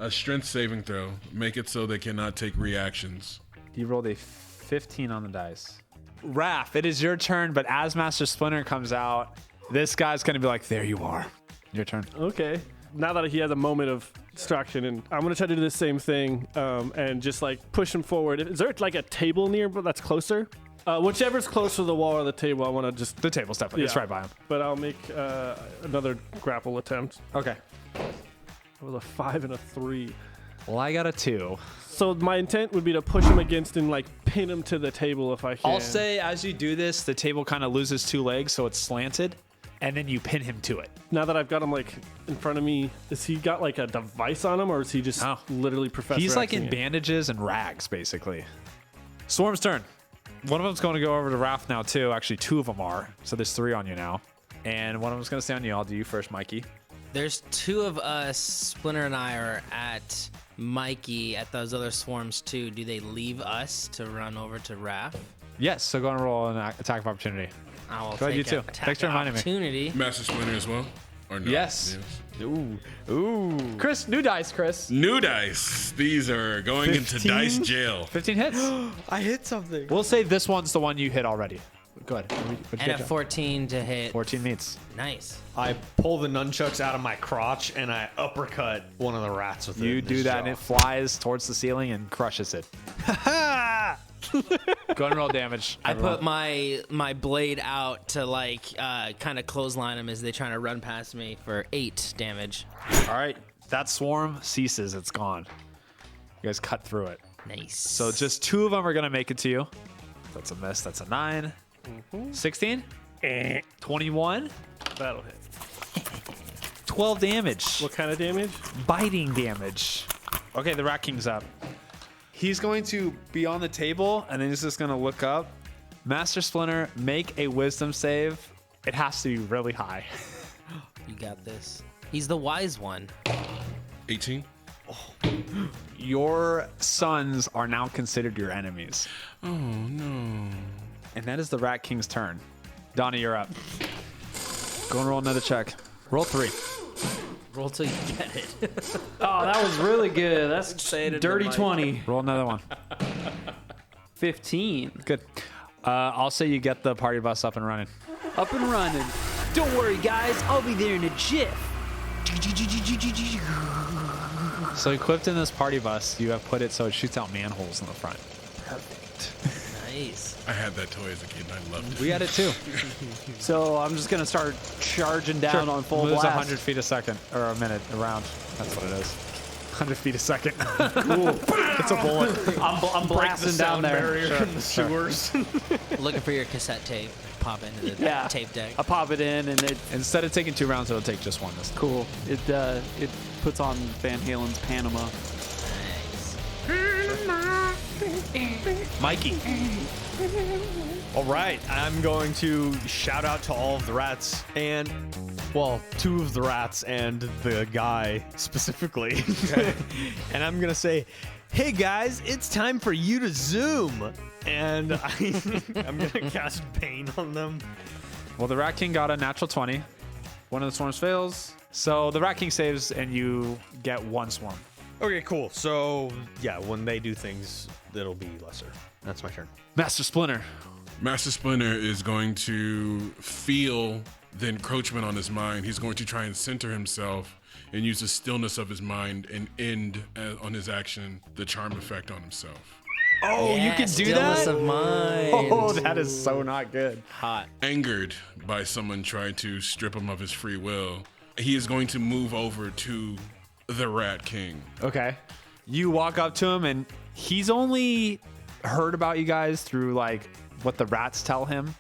strength saving throw. Make it so they cannot take reactions. He rolled a 15 on the dice. Raph, it is your turn, but as Master Splinter comes out, this guy's going to be like, there you are. Your turn. Okay. Now that he has a moment of distraction, and I'm going to try to do the same thing and just like push him forward. Is there like a table near that's closer? Whichever's closer to the wall or the table, I want to just. The table's definitely. It's Yeah. right by him. But I'll make another grapple attempt. Okay. It was a 5 and a 3. Well, I got a 2. So my intent would be to push him against and like pin him to the table if I can. I'll say as you do this, the table kind of loses 2 legs, so it's slanted, and then you pin him to it. Now that I've got him like in front of me, is he got like a device on him, or is he just No. literally Professor? He's like in Xing it? bandages and rags, basically. Swarm's turn. One of them's going to go over to Raph now, too. Actually, 2 of them are. So there's 3 on you now. And one of them's going to stay on you. I'll do you first, Mikey. There's 2 of us. Splinter and I are at Mikey at those other swarms too. Do they leave us to run over to Raph? Yes, so go and roll an attack of opportunity. I will Go ahead, take you too. an attack Thanks for of reminding me. opportunity. Master Splinter as well? Or no? Yes. Ooh. Chris, new dice, Chris. New dice. These are going into 15? dice jail. 15 hits. I hit something. We'll say this one's the one you hit already. Go ahead. And a 14 to hit. 14 meets. Nice. I pull the nunchucks out of my crotch and I uppercut one of the rats with it. You in do his that, and jaw. it flies towards the ceiling and crushes it. Go ahead and roll damage. I put my blade out to like kind of clothesline them as they trying to run past me for 8 damage. All right. That swarm ceases. It's gone. You guys cut through it. Nice. So just 2 of them are going to make it to you. That's a miss. That's a 9. 16? 21? That'll hit. 12 damage. What kind of damage? Biting damage. Okay, the Rat King's up. He's going to be on the table, and then he's just going to look up. Master Splinter, make a wisdom save. It has to be really high. You got this. He's the wise one. 18. Your sons are now considered your enemies. Oh, no. And that is the Rat King's turn. Donnie, you're up. Go and roll another check. Roll 3. Roll till you get it. Oh, that was really good. That's Say it into dirty the mic. 20. Roll another one. 15. Good. I'll say you get the party bus up and running. Up and running. Don't worry, guys. I'll be there in a jiff. So equipped in this party bus, you have put it so it shoots out manholes in the front. Nice. I had that toy as a kid and I loved it. We had it too. So I'm just going to start charging down on full Moves blast. 100 feet a second, or a minute around. That's what it is. 100 feet a second. Cool. It's a bullet. I'm blasting down there. in the sewers. Looking for your cassette tape. Pop into the Yeah. tape deck. I pop it in and it Instead of taking 2 rounds, it'll take just 1 this time. cool. It puts on Van Halen's Panama. Nice. Mikey. All right, I'm going to shout out to all of the rats and, well, 2 of the rats and the guy specifically. And I'm going to say, hey guys, it's time for you to zoom. And I'm going to cast pain on them. Well, the Rat King got a natural 20. One of the swarms fails. So the Rat King saves and you get 1 swarm. Okay, cool. So, yeah, when they do things, it'll be lesser. That's my turn. Master Splinter. Master Splinter is going to feel the encroachment on his mind. He's going to try and center himself and use the stillness of his mind and end on his action the charm effect on himself. Oh, Yeah, you can do stillness that? of mind. Oh, that is so not good. Hot. Angered by someone trying to strip him of his free will, he is going to move over to the Rat King. Okay. You walk up to him and he's only heard about you guys through like what the rats tell him.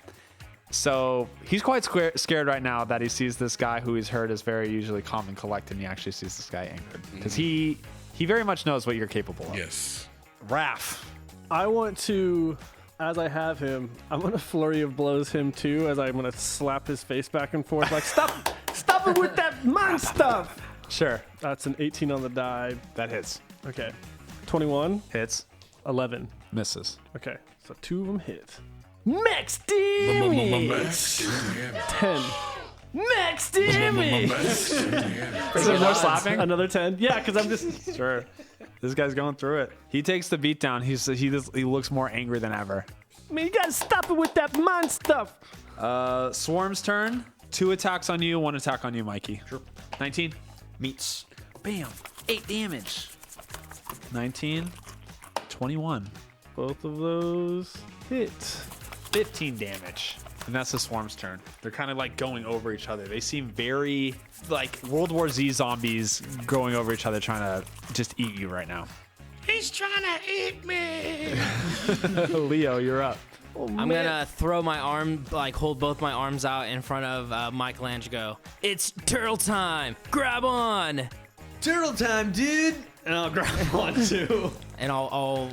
So he's quite scared right now that he sees this guy who he's heard is very usually calm and collected, and he actually sees this guy angered. Because he very much knows what you're capable of. Yes. Raph. I want to, as I have him, I'm going to flurry of blows him too, as I'm going to slap his face back and forth like, stop it with that mind stuff. Sure. That's an 18 on the die. That hits. Okay. 21, Hits. 11. Misses. Okay, so 2 of them hit. Max damage! 10. Max damage! Is there more slapping? Another 10. Yeah, because I'm just... Sure. This guy's going through it. He takes the beat down. He looks more angry than ever. Man, you gotta stop it with that mind stuff. Swarm's turn. 2 attacks on you, 1 attack on you, Mikey. Sure. 19. Meets. Bam. 8 damage. 19. 21. Both of those hit. 15 damage. And that's the Swarm's turn. They're kind of like going over each other. They seem very like World War Z zombies going over each other, trying to just eat you right now. He's trying to eat me. Leo, you're up. I'm gonna throw my arm, like hold both my arms out in front of Michelangelo. It's turtle time. Grab on. Turtle time, dude! And I'll grab one too. And I'll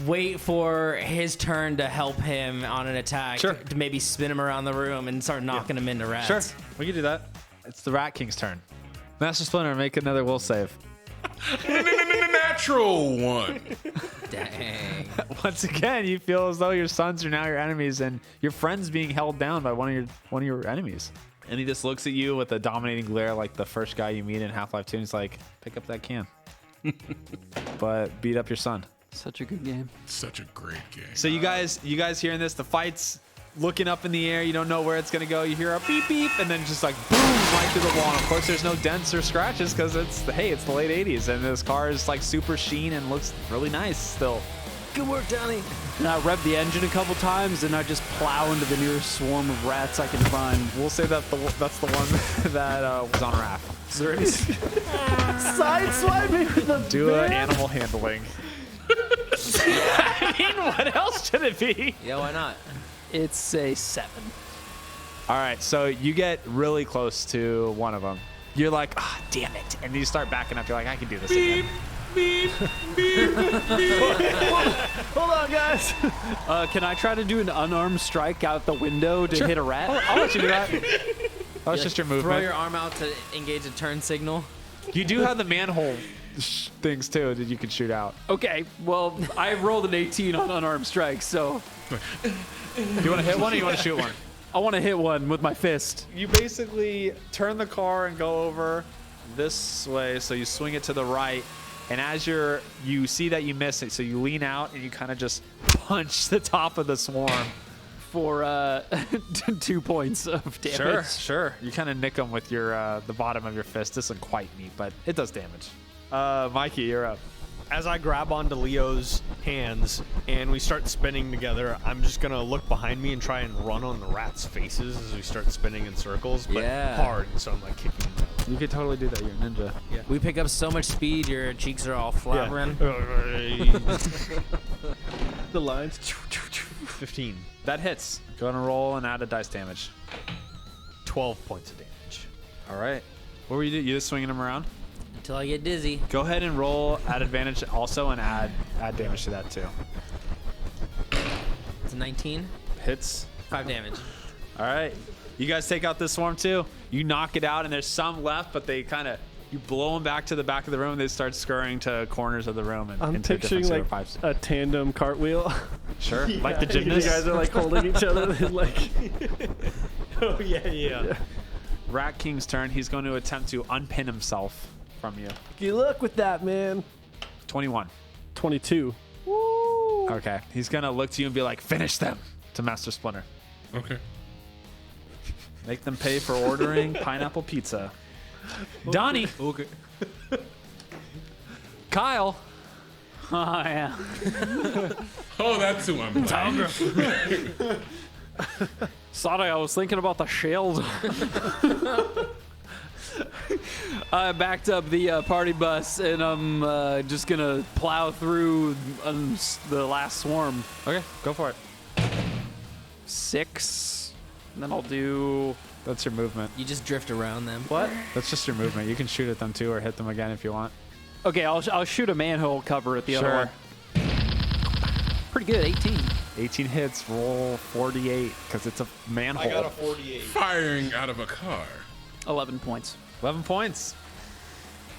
wait for his turn to help him on an attack. Sure. To maybe spin him around the room and start knocking him into rats. Sure, we can do that. It's the Rat King's turn. Master Splinter, make another will save. Natural 1. Dang. Once again, you feel as though your sons are now your enemies, and your friend's being held down by one of your enemies. And he just looks at you with a dominating glare, like the first guy you meet in Half-Life 2. And he's like, "Pick up that can, but beat up your son." Such a good game. Such a great game. So you guys hearing this? The fight's looking up in the air. You don't know where it's gonna go. You hear a beep beep, and then just like boom, right through the wall. And of course, there's no dents or scratches because it's the late '80s, and this car is like super sheen and looks really nice still. Good work, Donnie. And I rev the engine a couple times, and I just plow into the nearest swarm of rats I can find. We'll say that that's the one that was on Raph. Is there any... Sideswiping the Do bit. animal handling. I mean, what else should it be? Yeah, why not? It's a 7. All right, so you get really close to one of them. You're like, ah, damn it. And you start backing up. You're like, I can do this again. Hold on, guys. Can I try to do an unarmed strike out the window to hit a rat? I'll let you do that. That was just your Throw movement. your arm out to engage a turn signal. You do have the manhole things, too, that you can shoot out. Okay, well, I rolled an 18 on unarmed strike, so You want to hit one or you want to shoot one? I want to hit one with my fist. You basically turn the car and go over, this way, so you swing it to the right. And as you see that you miss it, so you lean out and you kind of just punch the top of the swarm. For 2 points of damage. Sure. You kind of nick them with your the bottom of your fist. This isn't quite neat, but it does damage. Mikey, you're up. As I grab onto Leo's hands and we start spinning together, I'm just gonna look behind me and try and run on the rats' faces as we start spinning in circles, but hard. So I'm like kicking them. You could totally do that. You're a ninja. Yeah. We pick up so much speed, your cheeks are all flappering. The lines. 15. That hits. Go ahead and roll and add a dice damage. 12 points of damage. All right. What were you doing? You just swinging them around? Until I get dizzy. Go ahead and roll at advantage also and add damage to that too. It's a 19. Hits. 5 damage. All right. You guys take out this swarm too. You knock it out and there's some left, but they kind of, you blow them back to the back of the room. They start scurrying to corners of the room and I'm into picturing different like sort of pipes. a tandem cartwheel. Sure. Like the You gymnast. guys are like holding each other. Like, Oh, yeah. Rat King's turn. He's going to attempt to unpin himself from you. good luck with that, man. 21. 22. Okay. He's going to look to you and be like, finish them to Master Splinter. Okay. Make them pay for ordering pineapple pizza. Donnie. Okay. Kyle. Oh, yeah. Oh, that's who I'm playing. Sorry, I was thinking about the shield. I backed up the party bus, and I'm just going to plow through the last swarm. Okay. Go for it. 6. And then I'll do... That's your movement. You just drift around them. What? That's just your movement. You can shoot at them too or hit them again if you want. Okay, I'll shoot a manhole cover at the other one. Pretty good, 18. 18 hits. Roll 48 because it's a manhole. I got a 48. Firing out of a car. 11 points. 11 points.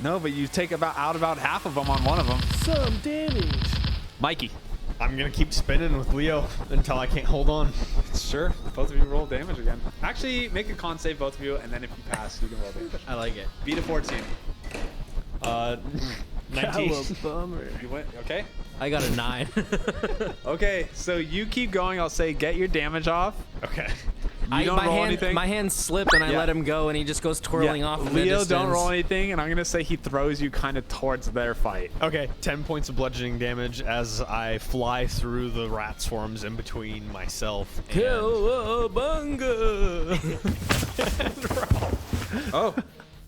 No, but you take about half of them on one of them. Some damage. Mikey. I'm going to keep spinning with Leo until I can't hold on. Sure. Both of you roll damage again. Actually, make a con save, both of you, and then if you pass, you can roll damage. I like it. Beat a 14. 19. Bummer. You went, okay? I got a 9. Okay, so you keep going. I'll say get your damage off. Okay. You don't roll anything. My hands slip and I Yeah. let him go, and he just goes twirling off. In the Leo, distance. don't roll anything, and I'm going to say he throws you kind of towards their fight. Okay, 10 points of bludgeoning damage as I fly through the rat swarms in between myself and... Cowabunga! Oh,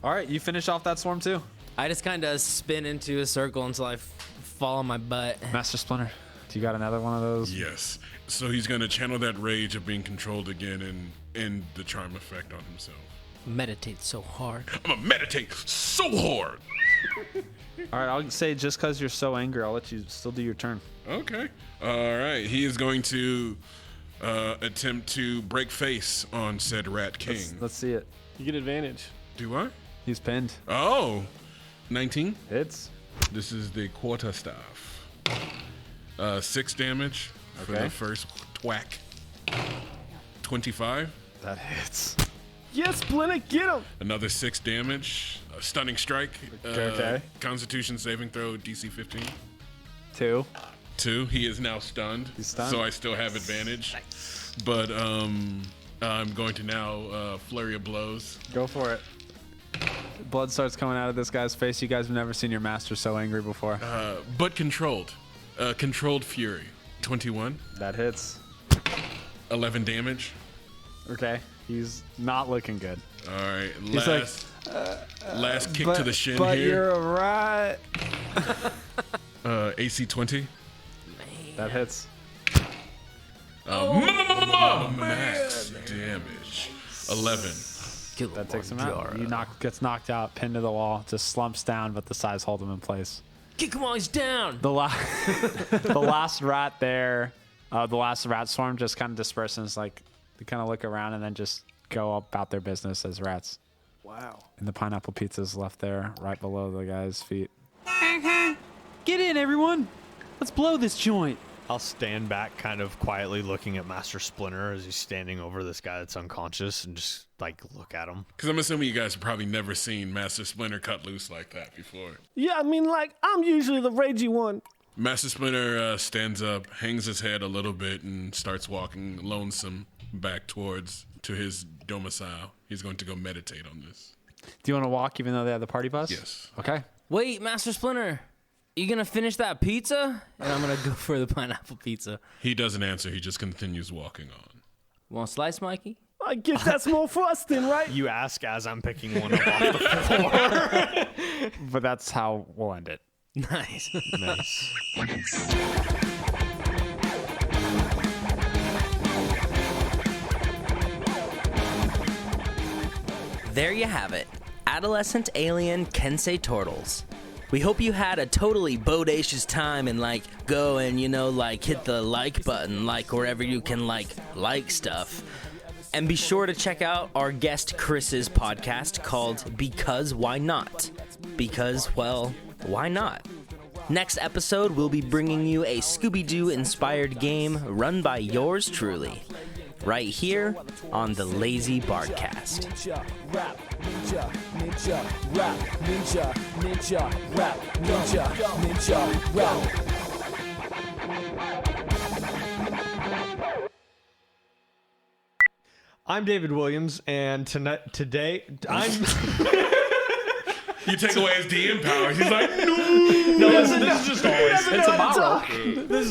all right. You finish off that swarm too. I just kind of spin into a circle until I fall on my butt. Master Splinter, do you got another one of those? Yes. So he's going to channel that rage of being controlled again and end the charm effect on himself. Meditate so hard. I'm going to meditate so hard. All right, I'll say just because you're so angry, I'll let you still do your turn. Okay. All right. He is going to attempt to break face on said Rat King. Let's see it. You get advantage. Do I? He's pinned. Oh. 19. Hits. This is the quarterstaff. 6 damage for Okay. the first whack. 25. That hits. Yes, Splinter, get him. Another 6 damage. A stunning strike. Okay. Constitution saving throw DC 15. 2. 2. He is now stunned. He's stunned. So I still have advantage. But I'm going to now flurry of blows. Go for it. Blood starts coming out of this guy's face. You guys have never seen your master so angry before. But controlled. Controlled fury. 21. That hits. 11 damage. Okay. He's not looking good. All right. He's like, Last kick to the shin but here. you're right. AC 20. That hits. Max damage. 11. That takes him out. He gets knocked out, pinned to the wall, just slumps down, but the sides hold him in place. Kick him while he's down. The last rat there, the last rat swarm just kind of disperses. Like they kind of look around and then just go about their business as rats. Wow. And the pineapple pizza's left there, right below the guy's feet. Get in, everyone. Let's blow this joint. I'll stand back kind of quietly looking at Master Splinter as he's standing over this guy that's unconscious and just like look at him. Because I'm assuming you guys have probably never seen Master Splinter cut loose like that before. Yeah, I mean, like, I'm usually the ragey one. Master Splinter stands up, hangs his head a little bit, and starts walking lonesome back to his domicile. He's going to go meditate on this. Do you want to walk even though they have the party bus? Yes. Okay. Wait, Master Splinter, you gonna finish that pizza? And I'm gonna go for the pineapple pizza. He doesn't answer. He just continues walking on. Want a slice, Mikey? I guess that's more frosting, right? You ask as I'm picking one up off the floor. But that's how we'll end it. Nice. Nice. There you have it. Adolescent Alien Kensei Tortles. We hope you had a totally bodacious time and go and hit the like button wherever you can like stuff. And be sure to check out our guest Chris's podcast called Because Why Not? Because, well, why not? Next episode, we'll be bringing you a Scooby-Doo inspired game run by yours truly. Right here on the Lazy BardCast. Ninja, rap, ninja, ninja, rap, ninja, ninja, rap, ninja, ninja, rap. I'm David Williams, and today I'm. You take away his DM power. He's like, no. No, listen, this is just always. It's tomorrow. This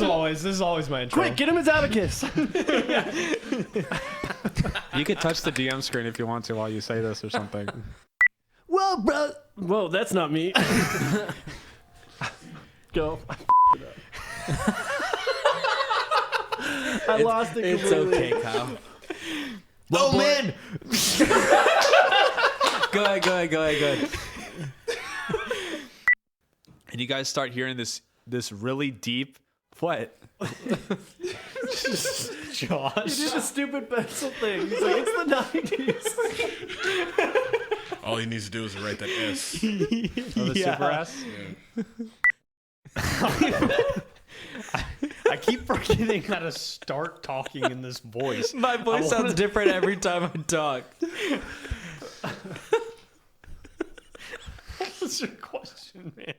is always my intro. Quick, get him his abacus. You could touch the DM screen if you want to while you say this or something. Well, bro. Whoa, that's not me. Go. I lost it completely. It's okay, Kyle. Oh man! Go ahead. And you guys start hearing this really deep what? Josh. He did a stupid pencil thing. He's like, it's the 90s. All he needs to do is write that S. Oh, the super S? I keep forgetting how to start talking in this voice. My voice sounds different every time I talk. What's your question, man?